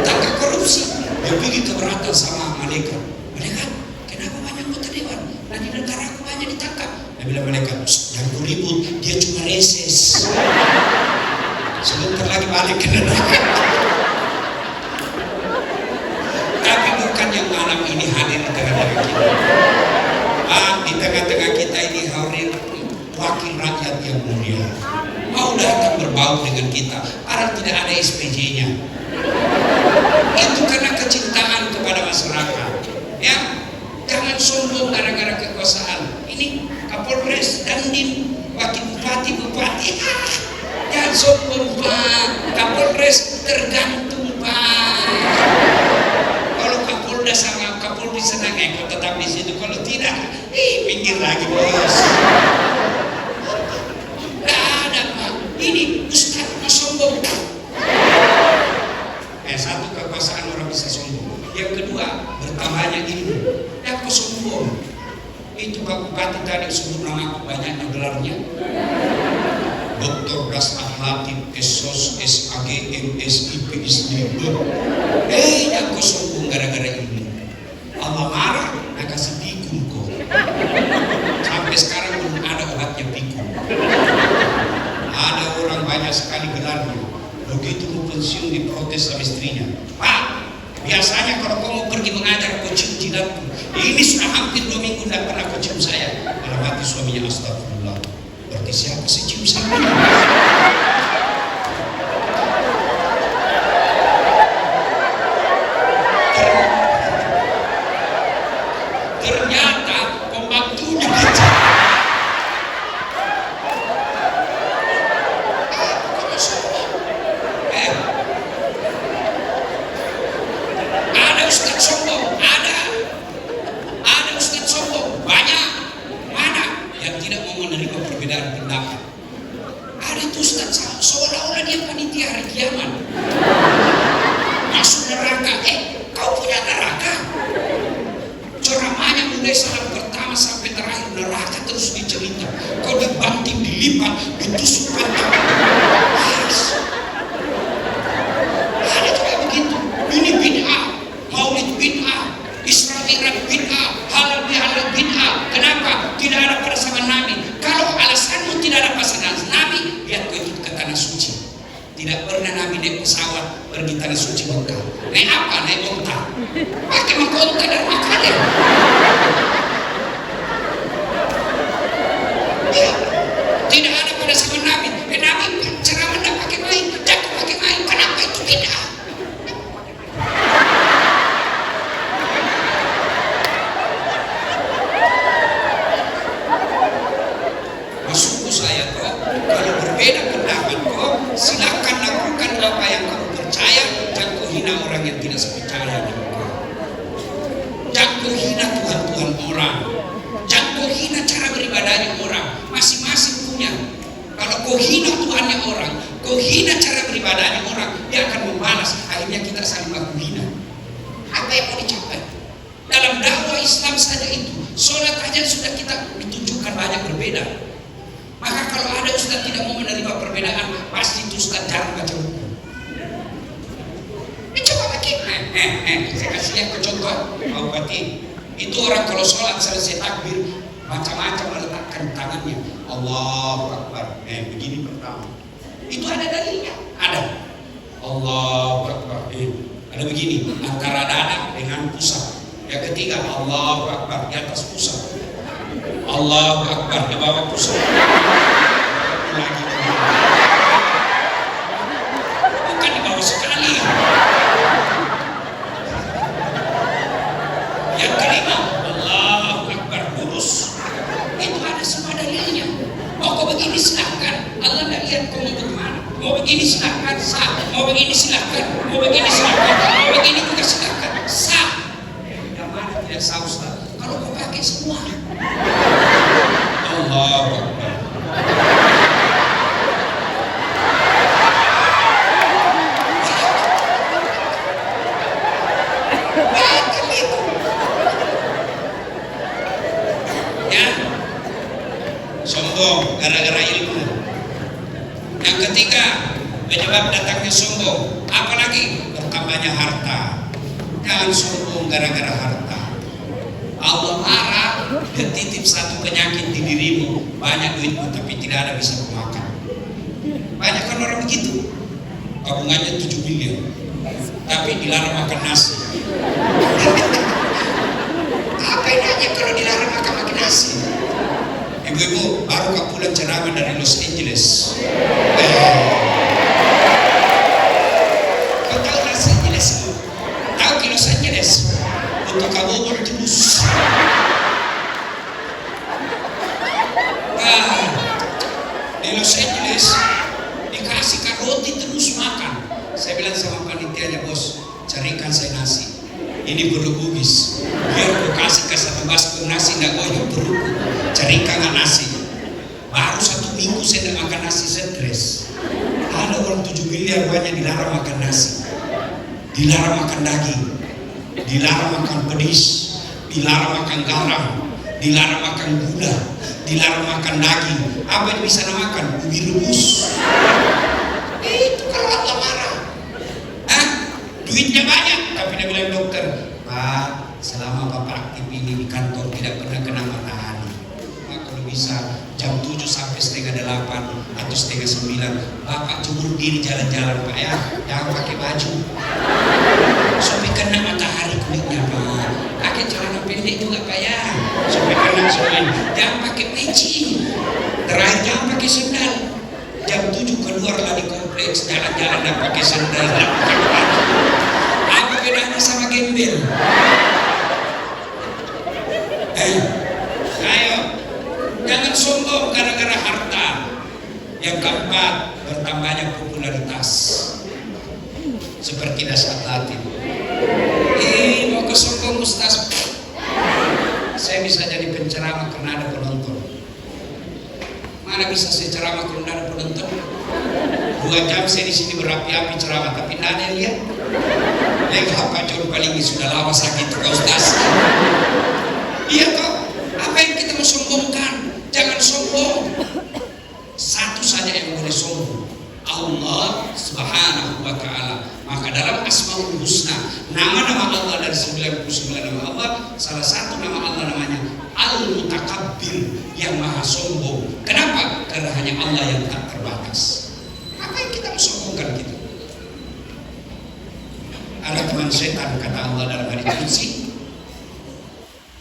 tentang korupsi. Dia pergi keberatan sama malaikat. Malaikat, kenapa banyak anggota dewan? Nah di negara aku banyak ditangkap. Dia bilang malaikat, jangan ribut, dia cuma reses. Sebentar lagi balik ke neraka. Tapi bukan yang malam ini hadir di tengah-tengah kita. Di tengah-tengah kita ini hadir wakil rakyat yang mulia. Mau datang berbau dengan kita, padahal tidak ada SPJ-nya. Itu karena kecintaan kepada masyarakat. Ya, jangan sombong gara-gara kekuasaan. Ini Kapolres, Dandim, wakil bupati. Jangan sombong Pak. Kapolres tergantung Pak. Kalau Kapolda sama Kapolri senang kau tetap di situ. Kalau tidak, minggir lagi bos. Ini Ustaz mau sombong. Satu, kekuasaan orang bisa sombong. Yang kedua, bertambahnya ilmu. Kau sombong. Itu Pak Bupati tadi sebut nama aku banyaknya gelarnya. Doktor Das Ahlatif, SOS, SAG, MSI, PhD. Yang kau sombong gara-gara ilmu. Allah marah, nak kasih pikun kau. Sampai sekarang belum ada obatnya pikun. Ada orang banyak sekali gelarnya. Begitu mau pensiun diprotes sama istrinya. Pak, biasanya kalau kau mau pergi mengajar kau cium jidatku. Ini sudah hampir 2 minggu tidak pernah kau cium saya. Dalam hati suaminya, astagfirullah. Berarti siapa sih cium saya? Ternyata pembantunya gitu. Ada Ustaz sombong, ada Ustaz sombong, banyak. Mana yang tidak mau menerima perbedaan pendapat? Ada itu Ustaz seolah-olah dia panitia hari kiamat. Masuk neraka, kau punya neraka. Ceramahnya mulai salam pertama sampai terakhir neraka terus dicerita. Kau dibanting, dilipat, ditusuk pantat. Ada juga begitu. Ini bid'ah, maulid bid'ah, Isra Mi'raj bid'ah, halal bihalal bid'ah. Kenapa? Tidak ada pada zaman Nabi. Kalau alasanmu tidak ada pada zaman Nabi, biar kau ikut ke tanah suci. Tidak pernah Nabi naik pesawat pergi tanah suci Mekah. Naik apa? Naik onta. Pakai onta dan makannya. Tidak ada pada zaman Nabi. Nabi ceramah tidak pakai main, jangan pakai main. Kenapa itu bid'ah? Maksudku saya kok, kalau berbeda pendapat kok, silakan lakukan apa yang kamu percaya. Jangan kau hina orang yang tidak sepercaya dengan kau. Jangan kau hina Tuhan-Tuhan orang. Jangan kau hina cara beribadahnya orang. Masing-masing punya. Kalau kau hina Tuhannya orang, kau hina cara beribadahnya orang, dia akan membalas. Akhirnya kita saling baku hina. Apa yang mau dicapai? Dalam dakwah Islam saja itu, sholat aja sudah kita ditunjukkan banyak berbeda. Maka kalau ada ustaz tidak mau menerima perbedaan, pasti itu ustaz jarang baca buku. Coba lagi. Saya kasih lihat ke contoh. Pak Bupati, itu orang kalau sholat selesai takbir, macam-macam meletakkan tangannya. Allahu Akbar. Begini pertama. Itu ada dalilnya. Ada. Allahu Akbar. Ada begini, antara dada dengan pusat. Yang ketiga, Allahu Akbar di atas pusat. Allahu Akbar di bawah pusat. Lagi. Bukan di bawah sekali. Yang kelima, Allahu Akbar lurus. Itu ada semua dalilnya. Mau kau begini silahkan. Allah tidak lihat kau mau bagaimana. Mau begini silahkan, sah. Mau begini silahkan. Mau begini silahkan. Mau begini juga silahkan, sah. Yang mana tidak sah Ustaz? Kalau kau pakai semua. Allahu Akbar. Ya, sombong gara-gara ilmu. Yang ketiga, penyebab datangnya sombong. Apalagi bertambahnya harta. Jangan sombong gara-gara harta. Allah marah dan titip satu penyakit di dirimu. Banyak duitmu tapi tidak ada bisa makan. Banyak kan orang begitu. Tabungannya 7 miliar tapi dilarang makan nasi. Apa enaknya kalau dilarang makan nasi? Ibu-ibu baru pulang ceramah dari Los Angeles. Kau tahu Los Angeles? Tahu ke Los Angeles? Untuk kamu terus. Di Los Angeles dikasih roti terus makan. Saya bilang sama panitianya, bos, carikan saya nasi. Ini berubis. Biar aku kasih ke satu baskom nasi nggak goyang perutku. Carikan nasi. Baru 1 minggu saya tidak makan nasi, stres. Ada orang 7 miliar banyak dilarang makan nasi, dilarang makan daging, dilarang makan pedis, dilarang makan garam, dilarang makan gula, dilarang makan daging. Apa yang bisa makan? Ubi rebus. Itu kalau Allah marah. Duitnya banyak, tapi dia bilang dokter, Pak, selama Bapak aktif ini di kantor tidak pernah kena matahari. Pak, kalau bisa jam 7 sampai setengah 8 atau setengah 9, Bapak jemur diri jalan-jalan, Pak ya, jangan pakai baju. Supaya kena matahari kulitnya, Pak. Pakai celana pendek juga, Pak ya, supaya kena semuanya. Jangan pakai peci. Terakhir jangan pakai sandal. Jam 7 keluar lah di kompleks, jalan-jalan dan pakai sandal. Apa bedanya sama gembel? Ayo, jangan sombong gara-gara harta. Yang keempat, bertambahnya popularitas. Seperti nasihat Latin. Mau kesombong Ustaz? Saya bisa jadi penceramah karena ada penonton. Mana bisa saya ceramah kalau tidak ada penonton? 2 jam saya di sini berapi-api ceramah, tapi tidak ada yang lihat. Lega Pak John paling sudah lama sakit Pak Ustaz. Iya kok. Apa yang kita mau sombongkan? Jangan sombong. Satu saja yang boleh sombong, Allah Subhanahu wa Ta'ala. Maka dalam Asmaul Husna, nama-nama Allah dari 99 nama Allah, salah satu nama Allah namanya Al-Mutakabbir, yang maha sombong. Kenapa? Karena hanya Allah yang tak terbatas. Apa yang kita mau sombongkan gitu? Ada teman setan, kata Allah dalam hadits qudsi,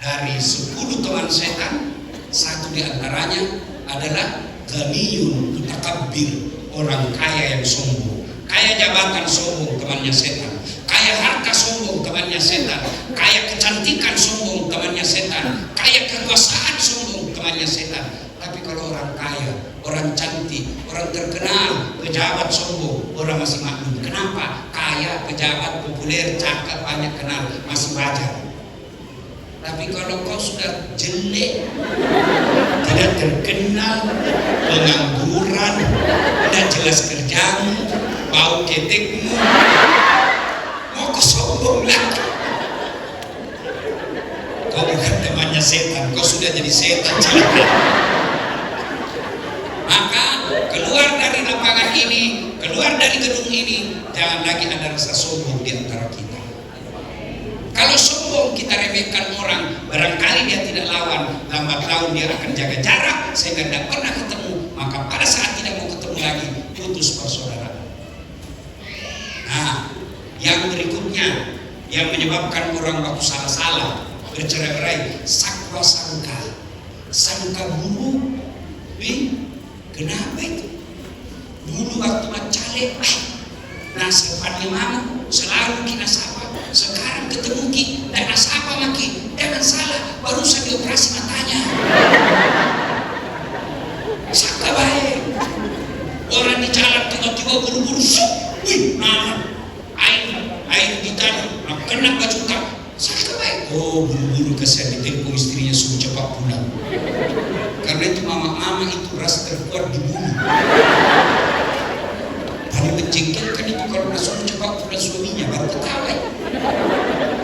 dari 10 teman setan, satu di antaranya adalah ghaniyun mutakabbir, orang kaya yang sombong. Kaya jabatan sombong, temannya setan. Kaya harta sombong, temannya setan. Kaya kecantikan sombong, temannya setan. Kaya kekuasaan sombong, temannya setan. Tapi kalau orang kaya, orang cantik, orang terkenal, pejabat sombong, orang masih maklum. Kenapa? Kaya, pejabat, populer, cakap, banyak kenal, masih wajar. Tapi kalau kau sudah jelek, tidak terkenal, pengangguran, tidak jelas kerjamu, bau ketekmu, mau kau sombong lagi. Kau bukan temannya setan, kau sudah jadi setan celaka. Maka keluar dari lapangan ini, keluar dari gedung ini, jangan lagi ada rasa sombong di antara kita. Kalau sombong kita remehkan orang, barangkali dia tidak lawan, lambat laun dia akan jaga jarak sehingga tidak pernah ketemu. Maka pada saat tidak mau ketemu lagi, putus persaudaraan. Nah, yang berikutnya yang menyebabkan orang waktu salah-salah bercerai-berai, sakwa sangka, sangka buruk. Kenapa itu? Dulu waktu macale, nasapannya mama selalu kita sapa. Sekarang ketemu ki dan asapa maki, jangan salah, barusan dioperasi matanya. Saka baik. Orang di jalan tiba-tiba buru-buru, wih, nah, air di tanah, nah, kena baju kak. Saka baik. Oh, buru-buru kesan ditelepon istrinya suruh cepat pulang. Karena itu mama-mama itu ras terkuat di bumi. Paling menjengkelkan itu kalau langsung cepat pulang suaminya baru ketawa.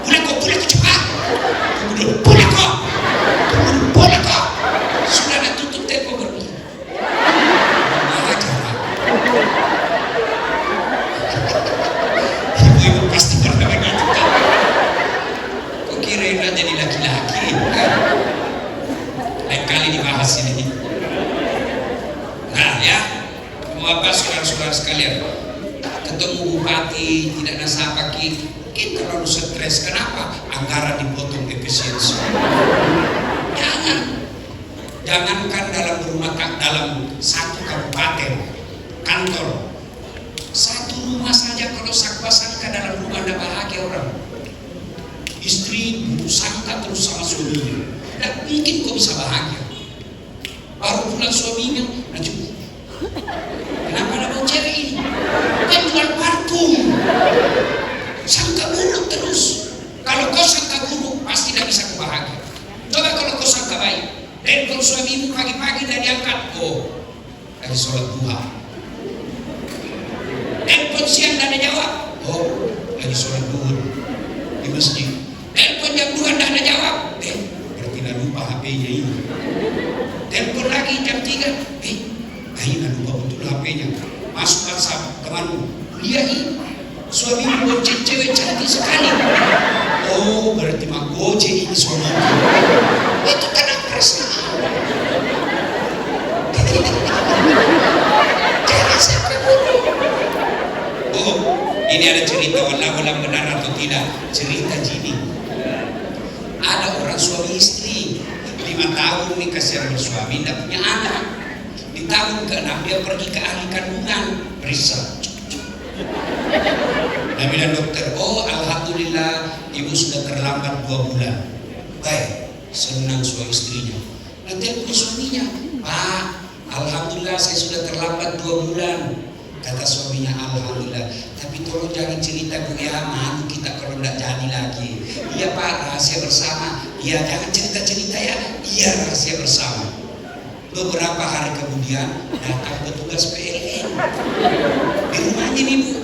Pulang kok cepat. Kemudian pulang kok. Sudah ada tutup tempo berarti. Bapak-bapak, saudara-saudara sekalian, ketemu bupati tidak nasabah kita terlalu stres. Kenapa? Anggaran dipotong efisiensi. Jangankan dalam rumah, dalam satu kabupaten kantor, satu rumah saja kalau sangka dalam rumah Anda bahagia orang. Istri sangka terus sama suaminya, tidak mungkin kok bisa bahagia. Baru pulang suaminya, kenapa ada bau cewek ini? Kan jual parfum. Sangka buruk terus. Kalau kau sangka buruk, pasti tidak bisa kau bahagia. Coba kalau kau sangka baik, telepon suamimu pagi-pagi dan diangkat, oh lagi sholat duha. Telepon siang dan dia jawab, oh lagi sholat duhur di masjid. Telepon jam 2 dan dia jawab, berarti tidak lupa HP-nya ini. Telepon lagi jam 3, akhirnya lupa betul HP-nya. Masuk WhatsApp temanmu, lihat suamimu bonceng cewek cantik sekali. Oh berarti mak gojek ini suamimu. Itu karena perasaan. Oh ini ada cerita, walau benar atau tidak, cerita gini. Ada orang suami istri 5 tahun nikah sama suami, tidak punya anak. Di tahun ke-6 dia pergi ke ahli kandungan, periksa. Dia bilang dokter, oh alhamdulillah ibu sudah terlambat 2 bulan. Baik, senang suami istrinya. Nanti telepon suaminya, Pak, alhamdulillah saya sudah terlambat 2 bulan. Kata suaminya, alhamdulillah, tapi tolong jangan cerita ke malu kita kalau tidak jadi lagi. Iya Pak, rahasia bersama. Iya, jangan cerita-cerita ya. Iya, rahasia bersama. Beberapa hari kemudian datang petugas PLN di rumahnya nih Bu.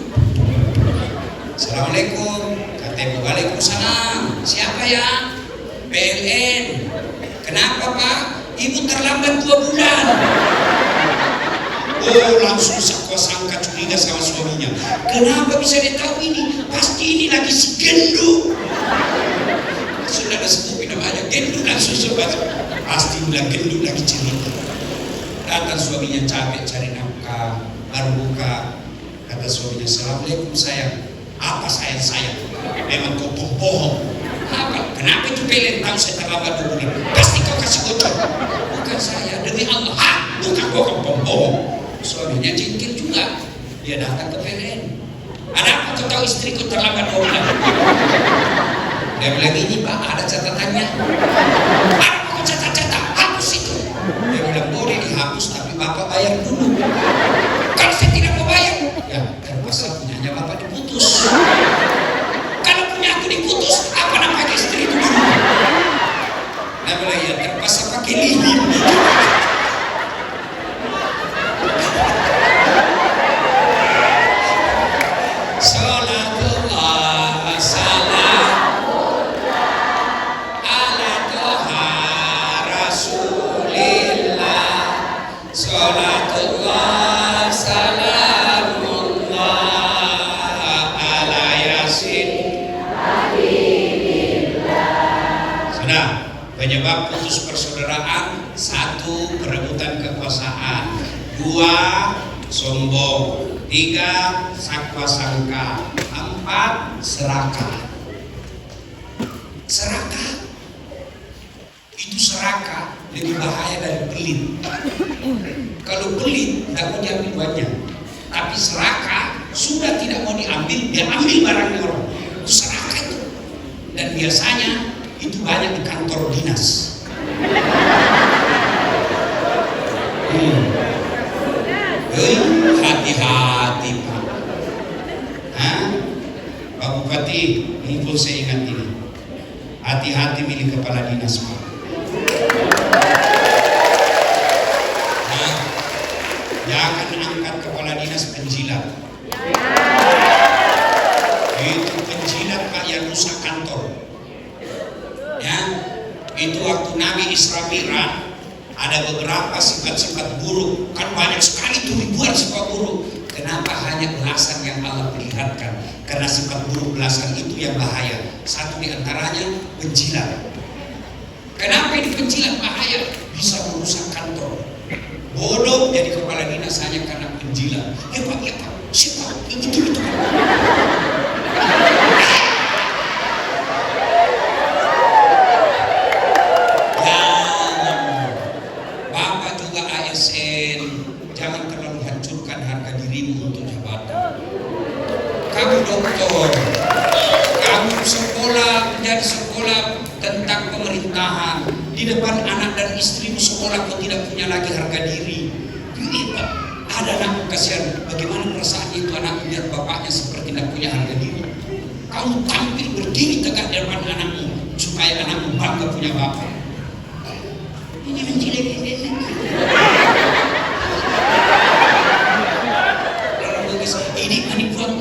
Assalamualaikum. Kata Ibu, waalaikumsalam. Siapa ya? PLN. Kenapa Pak? Ibu terlambat 2 bulan. Oh langsung sangka curiga sama suaminya. Kenapa bisa dia tahu ini? Pasti ini lagi si gendut. Sudah ada sepupu namanya gendut, langsung sobat. Pasti bilang gendut lagi cerita. Datang suaminya capek cari nafkah, baru buka. Kata suaminya, assalamualaikum sayang. Apa sayang? Memang kau pembohong. Apa? Kenapa itu PLN tahu saya terlambat 2 bulan? Pasti kau kasih bocor. Bukan saya, demi Allah. Bukan kau pembohong. Suaminya jengkel juga. Dia datang ke PLN. Ada apa kau tahu istriku terlambat 2 bulan? Dia bilang, ini Pak, ada catatannya. Apa catat-catat? Hapus itu. Dia bilang, boleh dihapus tapi Bapak bayar dulu. Kalau saya tidak mau bayar, ya terpaksa punyanya Bapak diputus. Kalau punya aku diputus, apa namanya istri itu dulu? Dia bilang, ya terpaksa pakai lilin. Penyebab putus persaudaraan: 1. Perebutan kekuasaan, 2. Sombong, 3. Sakwa sangka, 4. Serakah. Serakah itu lebih bahaya dari pelit. Kalau pelit tidak mau diambil banyak, tapi serakah sudah tidak mau diambil, dia ambil barangnya orang. Itu serakah itu, dan biasanya itu banyak di kantor dinas. Hati-hati Pak. Pak Bupati, mumpul saya ingat ini. Hati-hati milik kepala dinas Pak. Jangan angkat kepala dinas penjilat. Itu penjilat Pak yang rusak kantor. Ya, itu waktu Nabi Isra Mi'raj ada beberapa sifat-sifat buruk, kan banyak sekali tuh ribuan sifat buruk. Kenapa hanya belasan yang Allah perlihatkan? Karena sifat buruk belasan itu yang bahaya. Satu di antaranya penjilat. Kenapa ini penjilat bahaya? Bisa merusak kantor. Bodoh jadi kepala dinas hanya karena penjilat. Ya Pak, siapa? Itu. Bapak juga ASN, jangan terlalu hancurkan harga dirimu untuk jabatan. Kamu dokter, kamu menjadi sekolah tentang pemerintahan. Di depan anak dan istrimu sekolah kau tidak punya lagi harga diri. Ada anak kasihan, bagaimana perasaan itu anak melihat bapaknya seperti tidak punya harga diri. Kamu tampil berdiri tegak di depan anakmu supaya anakmu bangga punya bapak. Ini menjilat ini. Ini buang.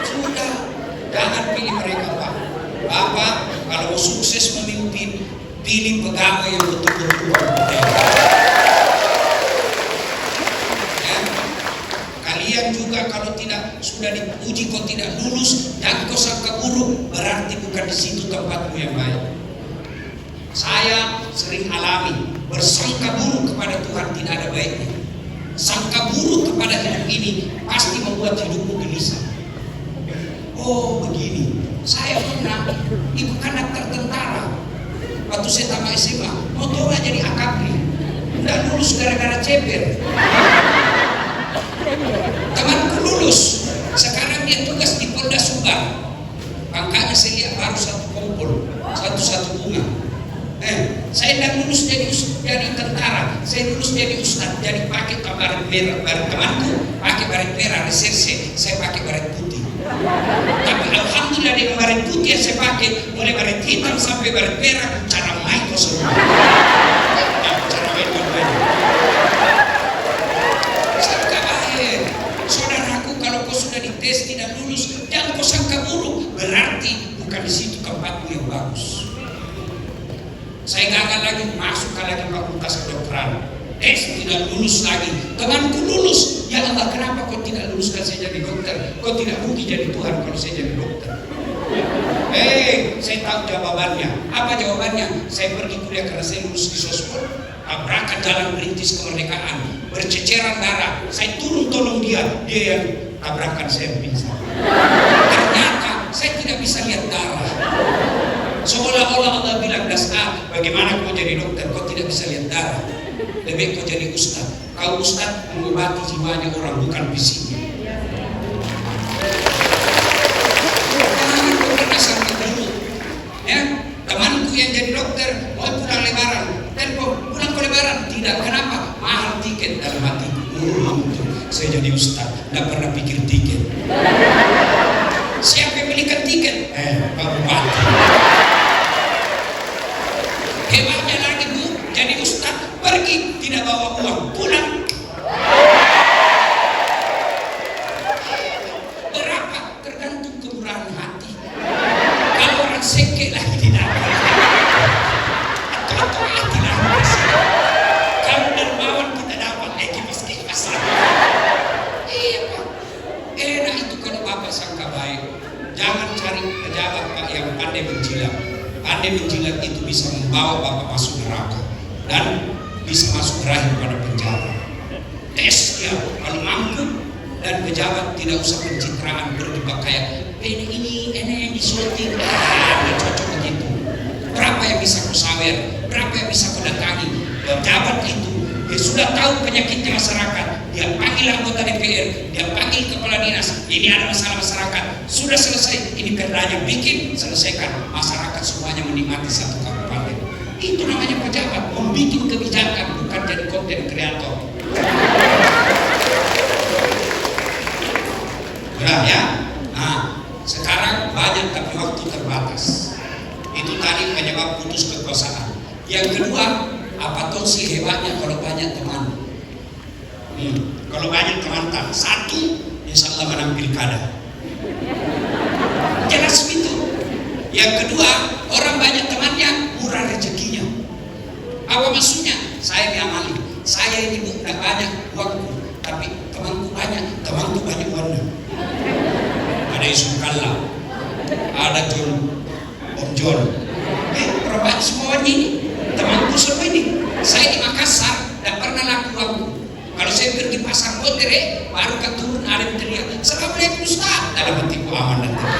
Sudah, jangan pilih mereka Pak. Bapak kalau mau sukses memimpin, pilih pegawai yang betul-betul ya. Kalian juga kalau tidak sudah diuji kau tidak lulus dan kau sangka buruk, berarti bukan di situ tempatmu yang baik. Saya sering alami bersangka buruk kepada Tuhan tidak ada baiknya. Sangka buruk kepada hidup ini pasti membuat hidupmu gelisah. Oh begini, saya pernah ibu kan daftar tentara. Waktu saya tamat SMA, motornya jadi akapri. Nggak lulus gara-gara ceper. Temanku lulus, sekarang dia tugas di Polda Sumbar. Angkanya saya lihat baru satu kompol, satu bunga. Saya tidak lulus jadi tentara, saya lulus jadi ustadz, jadi pakai baret merah, baret temanku pakai baret merah reserse, saya pakai baret putih. Tapi alhamdulillah dengan baret putih yang saya pakai, mulai baret hitam sampai baret merah, cara main kosong. Cara main berbeda. Sangka akhir, saudaraku kalau kau sudah dites tidak lulus, jangan kau sangka buruk, berarti bukan di situ tempatmu yang bagus. Saya gagal lagi masuk lagi fakultas kedokteran. Tidak lulus lagi. Temanku lulus. Ya Allah, kenapa kau tidak luluskan saya jadi dokter? Kau tidak mungkin jadi Tuhan kalau saya jadi dokter. Saya tahu jawabannya. Apa jawabannya? Saya pergi kuliah karena saya lulus di sosmed. Tabrakan jalan perintis kemerdekaan, berceceran darah. Saya turun tolong dia yang tabrakan saya pingsan. Ternyata saya tidak bisa lihat darah. Seolah-olah Allah bilang, bagaimana kau jadi dokter? Kau tidak bisa lihat darah. Lebih kau jadi ustaz. Kau ustaz mengobati jiwanya orang, bukan fisiknya. Jangan kau pernah sampai dulu. Ya, temanku yang jadi dokter mau pulang lebaran. Dan kau pulang ke lebaran? Tidak. Kenapa? Mahal tiket dalam hati. Saya jadi ustaz, tidak pernah pikir tiket. Siapa yang belikan tiket? Pak Bupati. Hebatnya lagi Bu, jadi ustaz pergi tidak bawa uang, pulang. Berapa? Tergantung kemurahan hati. Kalau orang sengke lagi tidak atau hati lah. Kalau dermawan kita dapat miskin pasar. Iya Pak. Enak itu kalau Bapak sangka baik. Jangan cari pejabat Pak yang pandai menjilat. Pandai menjilat itu bisa membawa Bapak masuk neraka dan bisa masuk rahim pada penjara. Tes ya, kalau mampu dan pejabat tidak usah pencitraan berdebat kayak ini yang disuntik, nggak cocok begitu. Berapa yang bisa kau sawer, berapa yang bisa kau datangi? Pejabat itu dia sudah tahu penyakitnya masyarakat, dia panggil anggota DPR, dia panggil kepala dinas, ini ada masalah masyarakat, sudah selesai, ini perdanya bikin, selesaikan, masyarakat semuanya menikmati satu kabupaten. Itu namanya pejabat, membuat kebijakan, bukan jadi konten kreator. Udah ya? Nah, sekarang banyak tapi waktu terbatas. Itu tadi penyebab putus kekuasaan. Yang kedua, apa tuh sih hebatnya kalau banyak teman? Kalau banyak teman tak satu, insya Allah menang pilkada. Jelas itu. Yang kedua, orang banyak temannya murah rezekinya. Apa maksudnya? Saya diamali. Saya ini tidak banyak uangku, tapi temanku banyak warna. Ada Yusuf Kalla, ada Om John. Berapa semuanya ini? temanku semua ini. Saya di Makassar, tidak pernah laku aku. Kalau saya pergi pasar Botere, baru turun ada yang teriak, "Assalamualaikum Ustaz." Dalam hatiku aman dan tenang.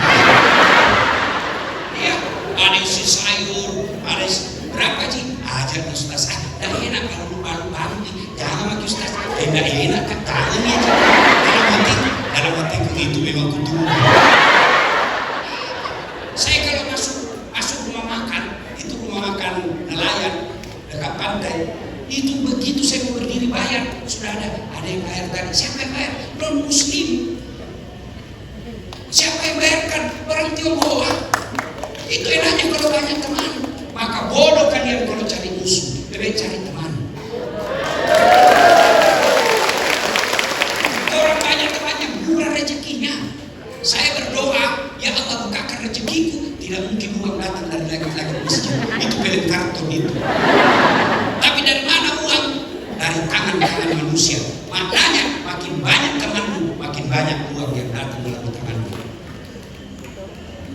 Ya, ada isi sayur, ada isi berapa sih? Ajar Ustaz, dah enak kalau lupa-lupa nih. Jangan maki Ustaz, tidak enak kan tangan aja. Dalam hatiku itu memang kutu. Saya kalau masuk rumah makan, itu rumah makan nelayan dekat pantai. Itu begitu saya mau berdiri bayar, sudah ada yang bayar tadi. Siapa yang bayar? Non Muslim. Siapa yang bayarkan? Orang Tionghoa. Itu enaknya kalau banyak teman. Maka bodoh kalian kalau cari musuh, lebih cari teman. Orang banyak temannya murah rezekinya. Saya berdoa, ya Allah bukakan rezekiku. Tidak mungkin uang datang dari lagi-lagi masjid. Itu film kartun itu. Tapi dari mana uang? Dari tangan-tangan manusia. Maknanya makin banyak temanmu, makin banyak uang yang datang melalui tanganmu.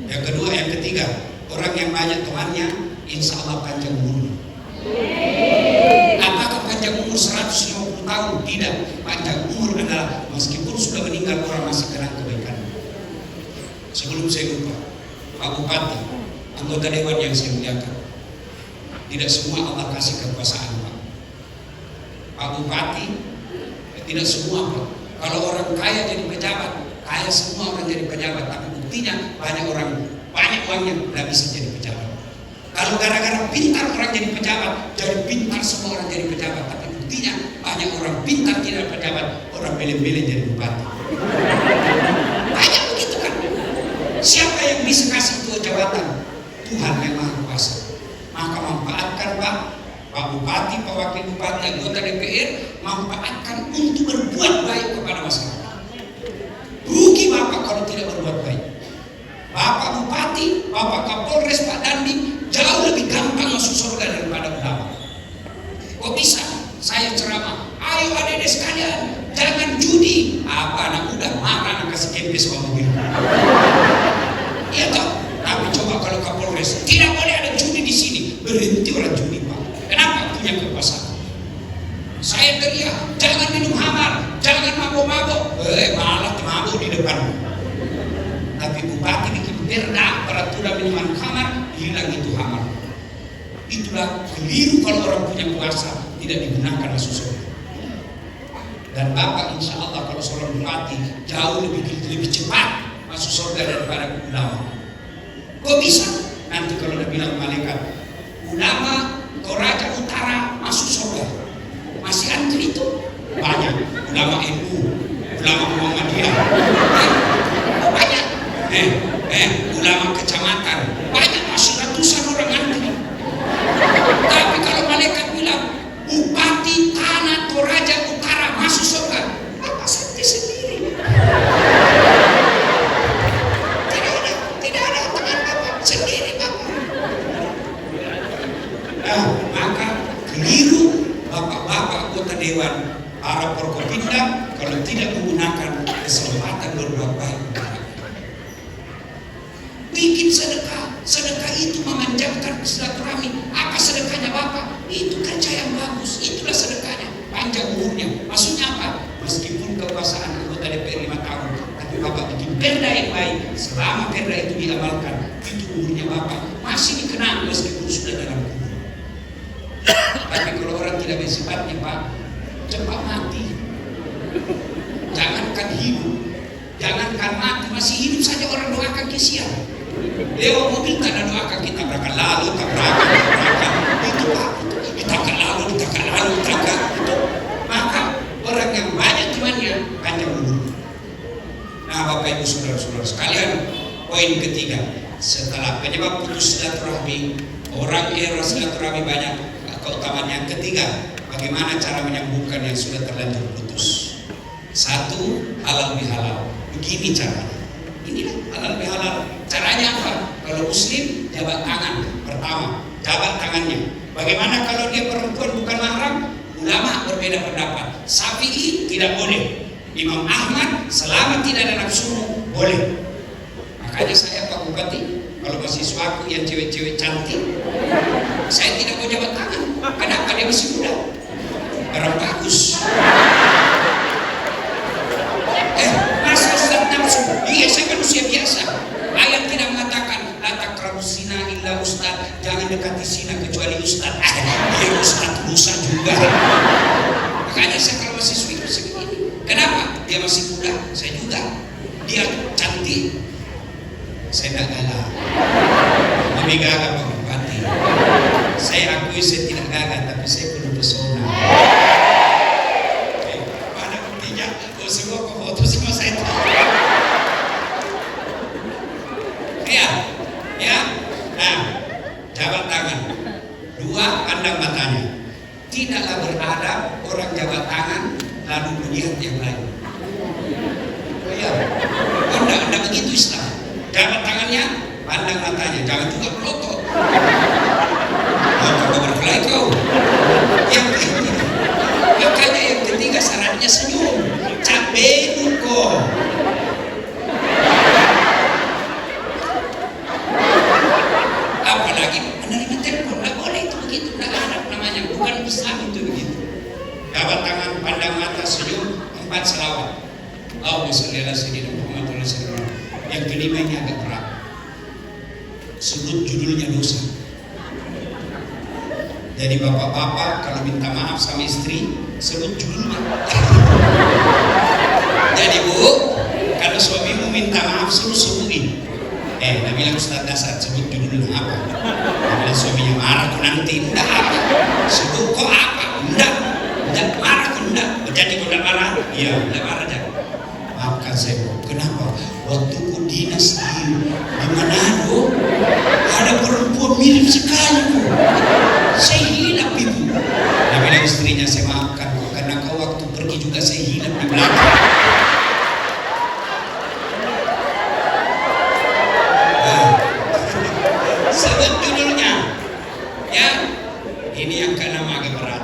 Yang kedua, yang ketiga, orang yang banyak temannya, insya Allah panjang umur. Apakah panjang umur 150 tahun? Tidak. Panjang umur adalah meskipun sudah meninggal orang masih kenang kebaikan. Sebelum saya lupa, Pak Bupati, anggota dewan yang saya muliakan, tidak semua Allah kasih kekuasaan, Pak. Pak Bupati, tidak semua, Pak. Kalau orang kaya jadi pejabat, kaya semua orang jadi pejabat, tapi buktinya banyak uangnya tidak bisa jadi pejabat. Kalau gara-gara pintar orang jadi pejabat, jadi pintar semua orang jadi pejabat, tapi buktinya banyak orang pintar tidak pejabat, orang belen-belen jadi bupati. Banyak begitu kan? Siapa yang bisa kasih itu jabatan? Tuhan yang Maha Kuasa. Maka manfaatkan Pak Bupati, Pak Wakil Bupati, anggota DPR, manfaatkan untuk berbuat baik kepada masyarakat. Rugi Bapak kalau tidak berbuat baik. Bapak Bupati, Bapak Kapolres, Pak Dandim jauh lebih gampang masuk surga daripada ulama. Kok bisa? Saya ceramah, ayo adik-adik sekalian, jangan judi. Apa anak muda marah, anak kasih kempes sama mobil. Iya toh? Tapi coba kalau Kapolres, tidak boleh ada judi di sini, berhenti orang judi, Pak. Kenapa? Punya kekuasaan. Saya teriak, jangan minum hamar, jangan mabuk-mabuk. Malah mabuk di depan. Tapi Bupati bikin perda peraturan minuman hamar, hilang itu hamar. Itulah keliru kalau orang punya kuasa tidak digunakan masuk surga. Dan Bapak insya Allah kalau seorang bupati jauh lebih cepat masuk surga daripada ulama. Kok bisa? Nanti kalau udah bilang malaikat, ulama Toraja Utara masuk surga, masih antri itu banyak. Ulama NU, ulama Muhammadiyah, banyak. Ulama kecamatan banyak, masih ratusan orang antri. Tapi kalau malaikat bilang Bupati Tanah Toraja Utara masuk surga, Bapak santai sendiri. Tidak ada tangan Bapak sendiri, Bapak. Nah, maka keliru Bapak-bapak anggota dewan, para Forkopimda kalau tidak menggunakan kesempatan berbuat baik. Bikin sedekah, sedekah itu memanjangkan silaturahmi. Apa sedekahnya Bapak? Itu kerja yang bagus, itulah sedekahnya, panjang umurnya. Maksudnya apa? Meskipun kekuasaan anggota DPR 5 tahun, tapi Bapak bikin perda yang baik. Selama perda itu diamalkan, itu umurnya Bapak masih dikenang meskipun sudah dalam kubur. Tapi kalau orang tidak bersifatnya, Pak, cepat mati. Jangankan hidup, jangankan mati, masih hidup saja orang doakan kesian. Lewat mobil tak ada doakan, kita tabrakan lalu, tabrakan. Itu Pak, ditakan lalu, tabrakan. Maka orang yang banyak temannya panjang umur. Nah, Bapak Ibu saudara-saudara sekalian, poin ketiga, setelah penyebab putus silaturahmi, orang era silaturahmi banyak keutamaan. Yang ketiga, bagaimana cara menyambungkan yang sudah terlanjur putus. Satu, halal bihalal. Begini caranya. Inilah halal bihalal. Caranya apa? Kalau muslim, jabat tangan. Pertama, jabat tangannya. Bagaimana kalau dia perempuan bukan mahram? Ulama berbeda pendapat. Syafi'i tidak boleh. Imam Ahmad selama tidak ada nafsu boleh. Makanya saya Pak Bupati Kalau mahasiswaku yang cewek-cewek cantik, saya tidak mau jabat tangan. Kenapa? Dia masih muda, barang bagus. Masa Ustaz nafsu? Iya, saya manusia biasa. Ayat tidak mengatakan la taqrabus zina illa Ustaz, jangan dekati zina kecuali Ustaz. Ya Ustaz Musa juga. Makanya saya kalau masih sweet segini. Kenapa? Dia masih muda, saya juga. Dia cantik, saya tidak gagah. Lebih gagah Pak Bupati. Saya akui saya tidak gagah, tapi saya penuh pesona. Mana buktinya? Semua foto sama saya. Ya. Nah, jabat tangan. Dua, pandang matanya. Tidaklah beradab orang jabat tangan lalu melihat yang lain. Ya, anda begitu Islam. Jabat tangannya, pandang matanya. Jangan juga melotot. Kau berkelahi kau. Yang ketiga, makanya yang ketiga syaratnya senyum. Capek kok. Apalagi menerima telepon, nggak boleh itu begitu, nggak ada namanya, bukan Islam itu begitu. Jabat tangan, pandang mata, senyum, 4 selawat. Allahumma sholli ala sayyidina Muhammad wa sallam. Yang kelima ini agak berat. Sebut judulnya dosa. Jadi bapak-bapak kalau minta maaf sama istri, sebut judulnya. Jadi bu, kalau suamimu minta maaf suruh sebutin. Dia bilang Ustaz dasar sebut judulnya apa? Dia bilang suaminya marah kok nanti. Enggak apa? Sebut kok apa? Enggak marah kok enggak. Jadi kok enggak marah? Iya, enggak marah aja. Maafkan saya bu, kenapa? Waktu ku dinas di Manado ada perempuan mirip sekali bu. Saya hilap ibu. Dia bilang istrinya, saya maafkan bu, karena kau waktu pergi juga saya hilap di belakang. Sebut judulnya. Ya, ini yang keenam agak berat.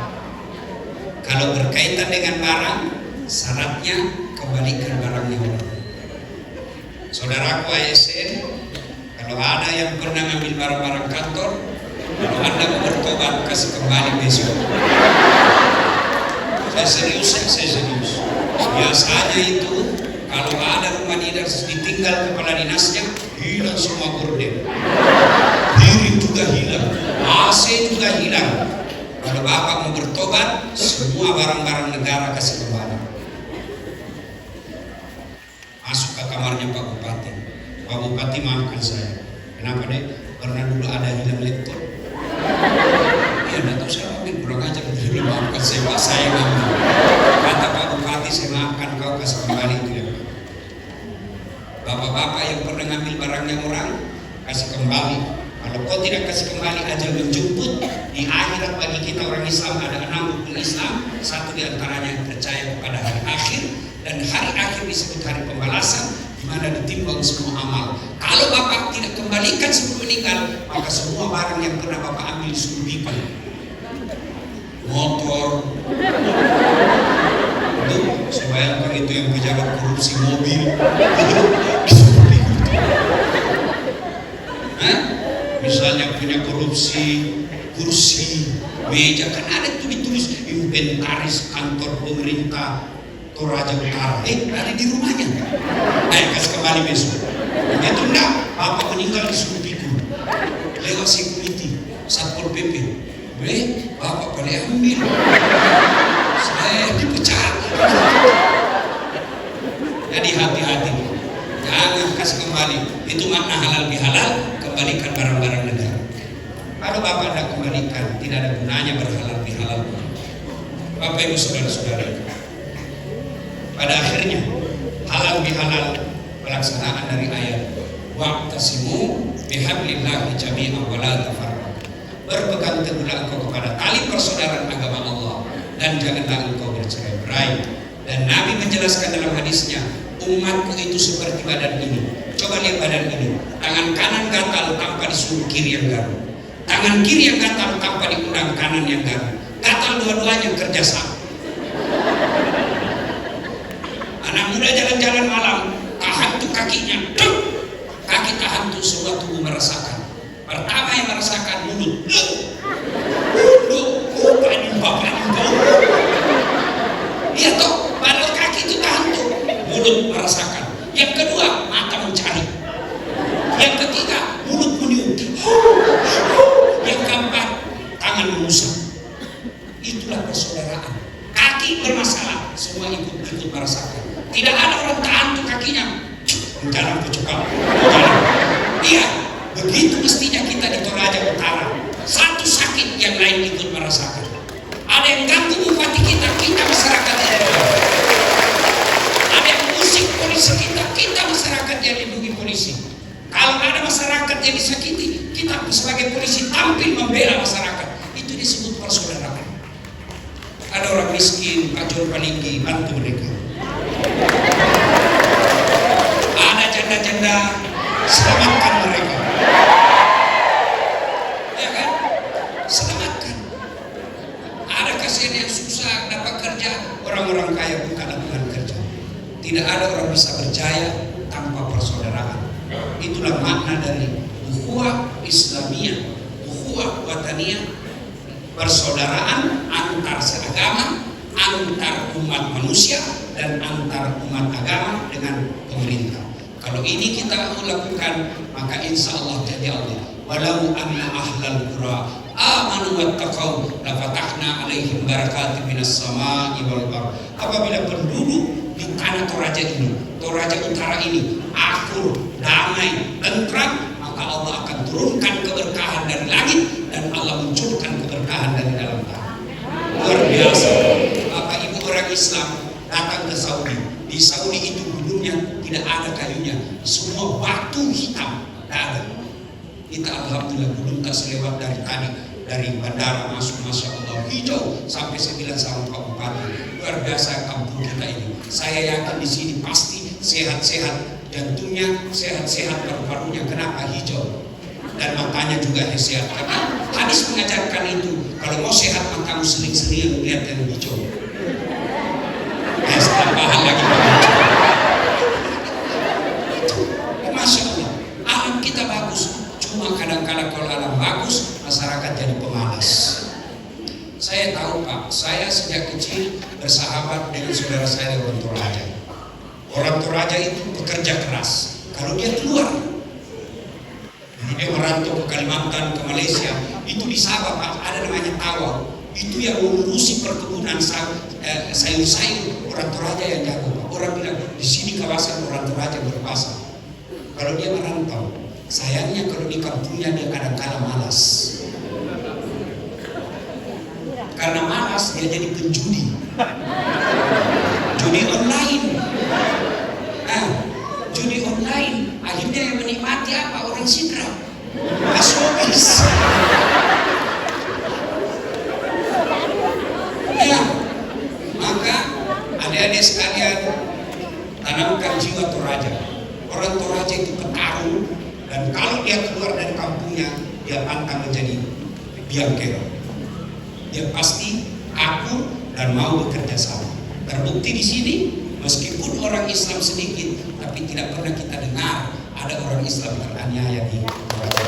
Kalau berkaitan dengan barang, syaratnya kembalikan barangnya orang. Saudaraku ASN, kalau ada yang pernah ngambil barang-barang kantor, kalau Anda mau bertobat, kasih kembali besok. Saya serius. Biasanya itu kalau ada rumah dinas ditinggal kepala dinasnya, hilang semua gorden. Piring juga hilang, AC juga hilang. Kalau Bapak mau bertobat, semua barang-barang negara kasih kembali. Masuk ke kamarnya Pak Bupati. Pak Bupati maafkan saya. Kenapa deh? Karena dulu ada hilang laptop. Ya enggak tahu saya ambil, kurang ajar. Jadi maafkan saya, Pak, saya ngambil. Kata Pak Bupati, saya maafkan kau, kasih kembali itu ya Pak. Bapak-bapak yang pernah ngambil barangnya orang, kasih kembali. Kalau kau tidak kasih kembali, ajal menjemput. Di akhirat bagi kita orang Islam ada 6 rukun Islam. Satu di antaranya percaya kepada hari akhir. Dan hari akhir disebut hari pembalasan, di mana ditimbang semua amal. Kalau Bapak tidak kembalikan sebelum meninggal, maka semua barang yang pernah Bapak ambil disuruh bikul. Motor, itu sebayangkan itu yang pejabat korupsi mobil, disuruh bikul. Misalnya punya korupsi kursi, meja, kan ada itu ditulis inventaris kantor pemerintah Toraja Utara, ada di rumahnya. Kasih kembali besok. Begitu enggak, Bapak meninggal disuruh pikul. Lewat security, Satpol PP. Bapak boleh ambil. Saya dipecat. Jadi hati-hati. Jangan kasih kembali. Itu makna halal bihalal, kembalikan barang-barang negara. Kalau Bapak tidak kembalikan, tidak ada gunanya berhalal bihalal. Bapak Ibu saudara-saudara, pada akhirnya halal bihalal pelaksanaan dari ayat wa'tasimu bihablillahi jami'an wa la tafarraqu. Berpegang teguhlah engkau kepada tali persaudaraan agama Allah dan janganlah engkau bercerai-berai. Dan Nabi menjelaskan dalam hadisnya, umatku itu seperti badan ini. Coba lihat badan ini. Tangan kanan gatal tanpa disuruh kiri yang garuk. Tangan kiri yang gatal tanpa diundang kanan yang garuk. Gatal dua-duanya kerja sama. Anak muda jalan-jalan malam, tahan tuh kakinya, Kaki tahan tuh, semua tubuh merasakan. Pertama yang merasakan mulut. Bapak iya toh, baru kaki itu tahan tuh, mulut merasakan. Yang kedua, mata mencari. Yang ketiga, mulut meniup. Yang keempat, tangan mengusap. Itulah persaudaraan. Kaki bermasalah, semua ikut merasakan. Tidak ada orang tahan tuh kakinya. Jalan ke cekal. Iya, begitu mestinya kita di Toraja Utara. Satu sakit, yang lain ikut merasakan. Ada yang ganggu bupati kita, kita masyarakat yang lindungi. Ada yang musik polisi kita masyarakat yang lindungi polisi. Kalau ada masyarakat yang disakiti, kita sebagai polisi tampil membela masyarakat. Itu disebut persaudaraan. Ada orang miskin, Pak Jor Palinggi, bantu mereka. Ada janda-janda, selamatkan mereka. Ya kan? Selamatkan. Ada kasihan yang susah dapat kerja, orang-orang kaya buka lapangan kerja. Tidak ada orang bisa berjaya tanpa persaudaraan. Itulah makna dari ukhuwah Islamiyah, ukhuwah wataniyah, persaudaraan antar seagama, antar umat manusia, dan antar umat agama dengan pemerintah. Kalau ini kita lakukan, maka insya Allah jadi Allah. Walau anna ahlal qura amanu wattaqau la fatahna alaihim barakatin minas sama'i wal ardh. Apabila penduduk di tanah Toraja ini, Toraja Utara ini akur, damai, tentram, maka Allah akan turunkan keberkahan dari langit dan Allah munculkan keberkahan dari dalam tanah. Luar biasa. Bapak Ibu orang Islam datang ke Saudi. Di Saudi itu gedungnya tidak ada kayunya, semua batu hitam, tidak ada. Kita alhamdulillah belum tak selewat dari tadi, dari bandara masuk, masya Allah, hijau sampai 9 sama Pak Bupati. Luar biasa kampung kita ini. Saya yakin di sini pasti sehat-sehat, jantungnya sehat-sehat, paru-parunya. Kenapa hijau? Dan matanya juga sehat. Karena hadis mengajarkan itu, kalau mau sehat matamu sering-sering melihat yang hijau. Tambahan lagi. Masya Allah, alam kita bagus. Cuma kadang-kadang kalau alam bagus, masyarakat jadi pemalas. Saya tahu Pak, saya sejak kecil bersahabat dengan saudara saya orang Toraja. Orang Toraja itu bekerja keras. Kalau dia keluar, dia merantau ke Kalimantan, ke Malaysia, itu di Sabah Pak, ada namanya Tawa. Itu yang mengurusi perkebunan sayur-sayur, orang Toraja yang jago. Orang bilang di sini kawasan orang Toraja berpasar. Kalau dia merantau, sayangnya kalau di kampungnya dia kadang-kadang malas. Karena malas dia jadi penjudi, judi online. Judi online, akhirnya yang menikmati apa? Orang sidra, asobis. Ya, maka adik-adik sekalian, tanamkan jiwa Toraja. Orang Toraja itu petarung, dan kalau dia keluar dari kampungnya, dia pantang menjadi biangkerok. Dia pasti akur dan mau bekerja sama. Terbukti di sini, meskipun orang Islam sedikit, tapi tidak pernah kita dengar ada orang Islam teraniaya di Toraja.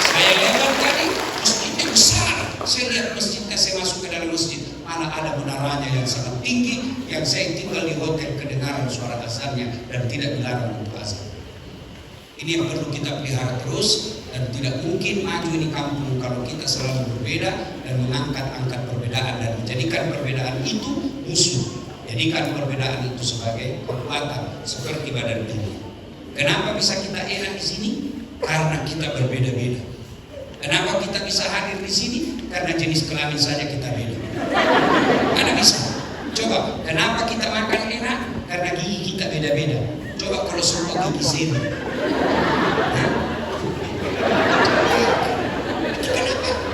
Saya lewat tadi, masjidnya besar. Saya lihat masjidnya, saya masuk ke dalam masjid, mana ada menaranya yang sangat tinggi, yang saya tinggal di hotel kedengaran suara azannya dan tidak dilarang untuk azan. Ini yang perlu kita pelihara terus, dan tidak mungkin maju ini kampung kalau kita selalu berbeda dan mengangkat-angkat perbedaan dan menjadikan perbedaan itu musuh. Jadikan perbedaan itu sebagai kekuatan seperti badan tubuh. Kenapa bisa kita enak di sini? Karena kita berbeda-beda. Kenapa kita bisa hadir di sini? Karena jenis kelamin saja kita beda. Ada bisa. Coba, kenapa kita makan enak? Karena gigi kita beda-beda. Coba kalau semua gigi sini.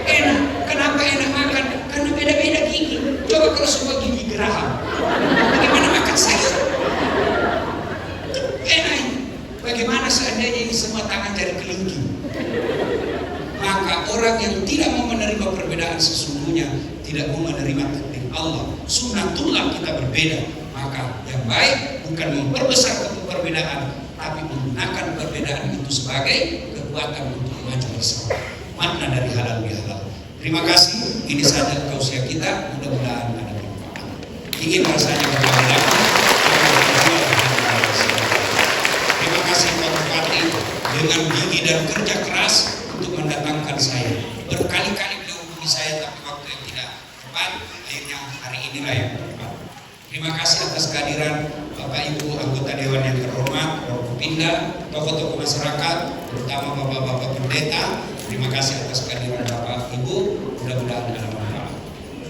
Enak. Kenapa enak makan? Karena beda-beda gigi. Coba kalau semua gigi geraham, bagaimana makan sayur? Enak. Bagaimana seandainya ini semua tangan jari kelingking? Maka orang yang tidak mau menerima perbedaan sesungguhnya tidak mau menerima takdir Allah. Sunnatullah kita berbeda. Maka yang baik bukan memperbesar perbedaan, tapi menggunakan perbedaan itu sebagai kekuatan untuk maju bersama. Makna dari halal bihalal. Terima kasih. Ini saja tausiah kita. Mudah-mudahan ada manfaat. Ingin rasanya berbeda. Terima kasih Pak Bupati dengan gigi dan kerja keras untuk mendatangkan saya. Berkali-kali beliau hubungi saya, tapi waktu yang tidak tepat. Akhirnya hari inilah yang tepat. Terima kasih atas kehadiran Bapak Ibu anggota Dewan yang terhormat, Forkopimda, tokoh-tokoh masyarakat, terutama Bapak-Bapak Pendeta. Terima kasih atas kehadiran Bapak Ibu. Mudah-mudahan ada manfaat.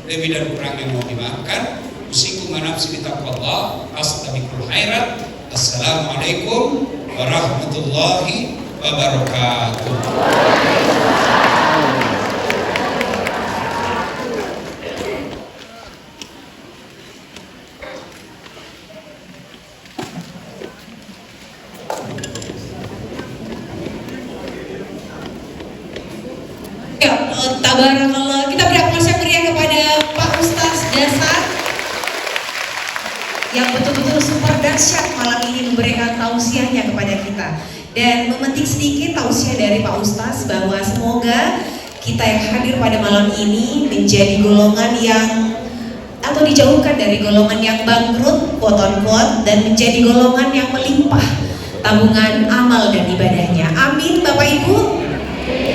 Lebih dan kurang yang mau dimaafkan. Usikum wa nafsi bitaqwallah. Astaghfirul khairat. Assalamualaikum warahmatullahi wabarakatuh. Ya, tabarakallah. Kita beri aplaus yang meriah kepada Pak Ustaz Dasar yang betul-betul super dahsyat malam ini memberikan tausiahnya kepada kita. Dan memetik sedikit tausiah dari Pak Ustaz bahwa semoga kita yang hadir pada malam ini menjadi golongan yang atau dijauhkan dari golongan yang bangkrut, quote-unquote, dan menjadi golongan yang melimpah tabungan amal dan ibadahnya. Amin Bapak Ibu.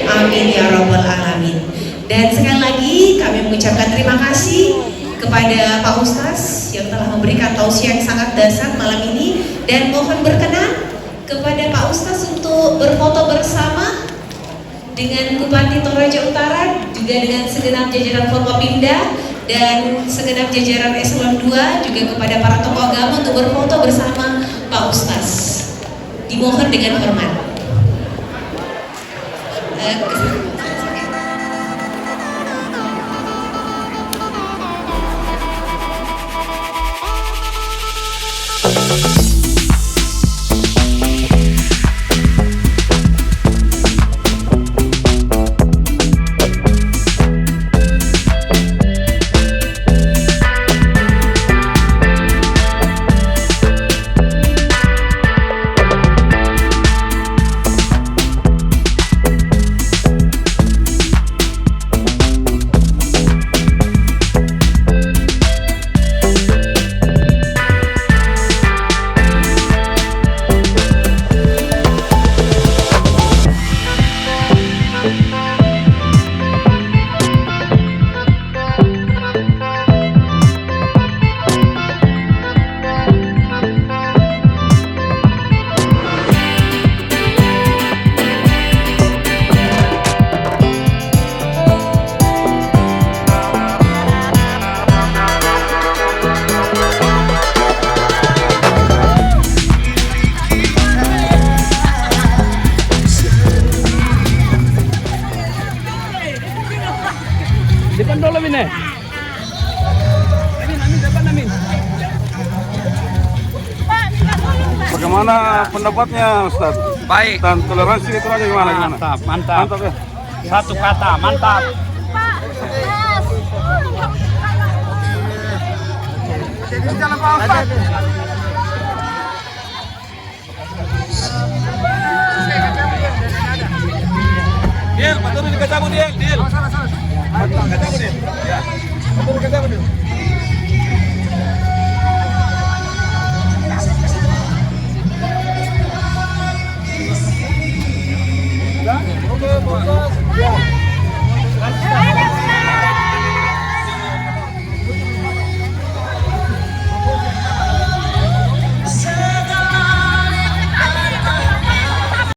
Amin ya Rabbal Alamin. Dan sekali lagi kami mengucapkan terima kasih kepada Pak Ustaz yang telah memberikan tausiah yang sangat dahsyat malam ini. Dan mohon berkenan kepada Pak Ustaz untuk berfoto bersama dengan Bupati Toraja Utara, juga dengan segenap jajaran Forkopimda dan segenap jajaran Eselon 2, juga kepada para tokoh agama untuk berfoto bersama Pak Ustaz. Dimohon dengan hormat. Depan dulu Min. Amin, depan Amin. Bagaimana pendapatnya Ustaz? Baik. Dan toleransi itu aja gimana? Mantap. Mantap ya. Satu kata, mantap. Deal, betul ini kacau Deal. Kacau Deal.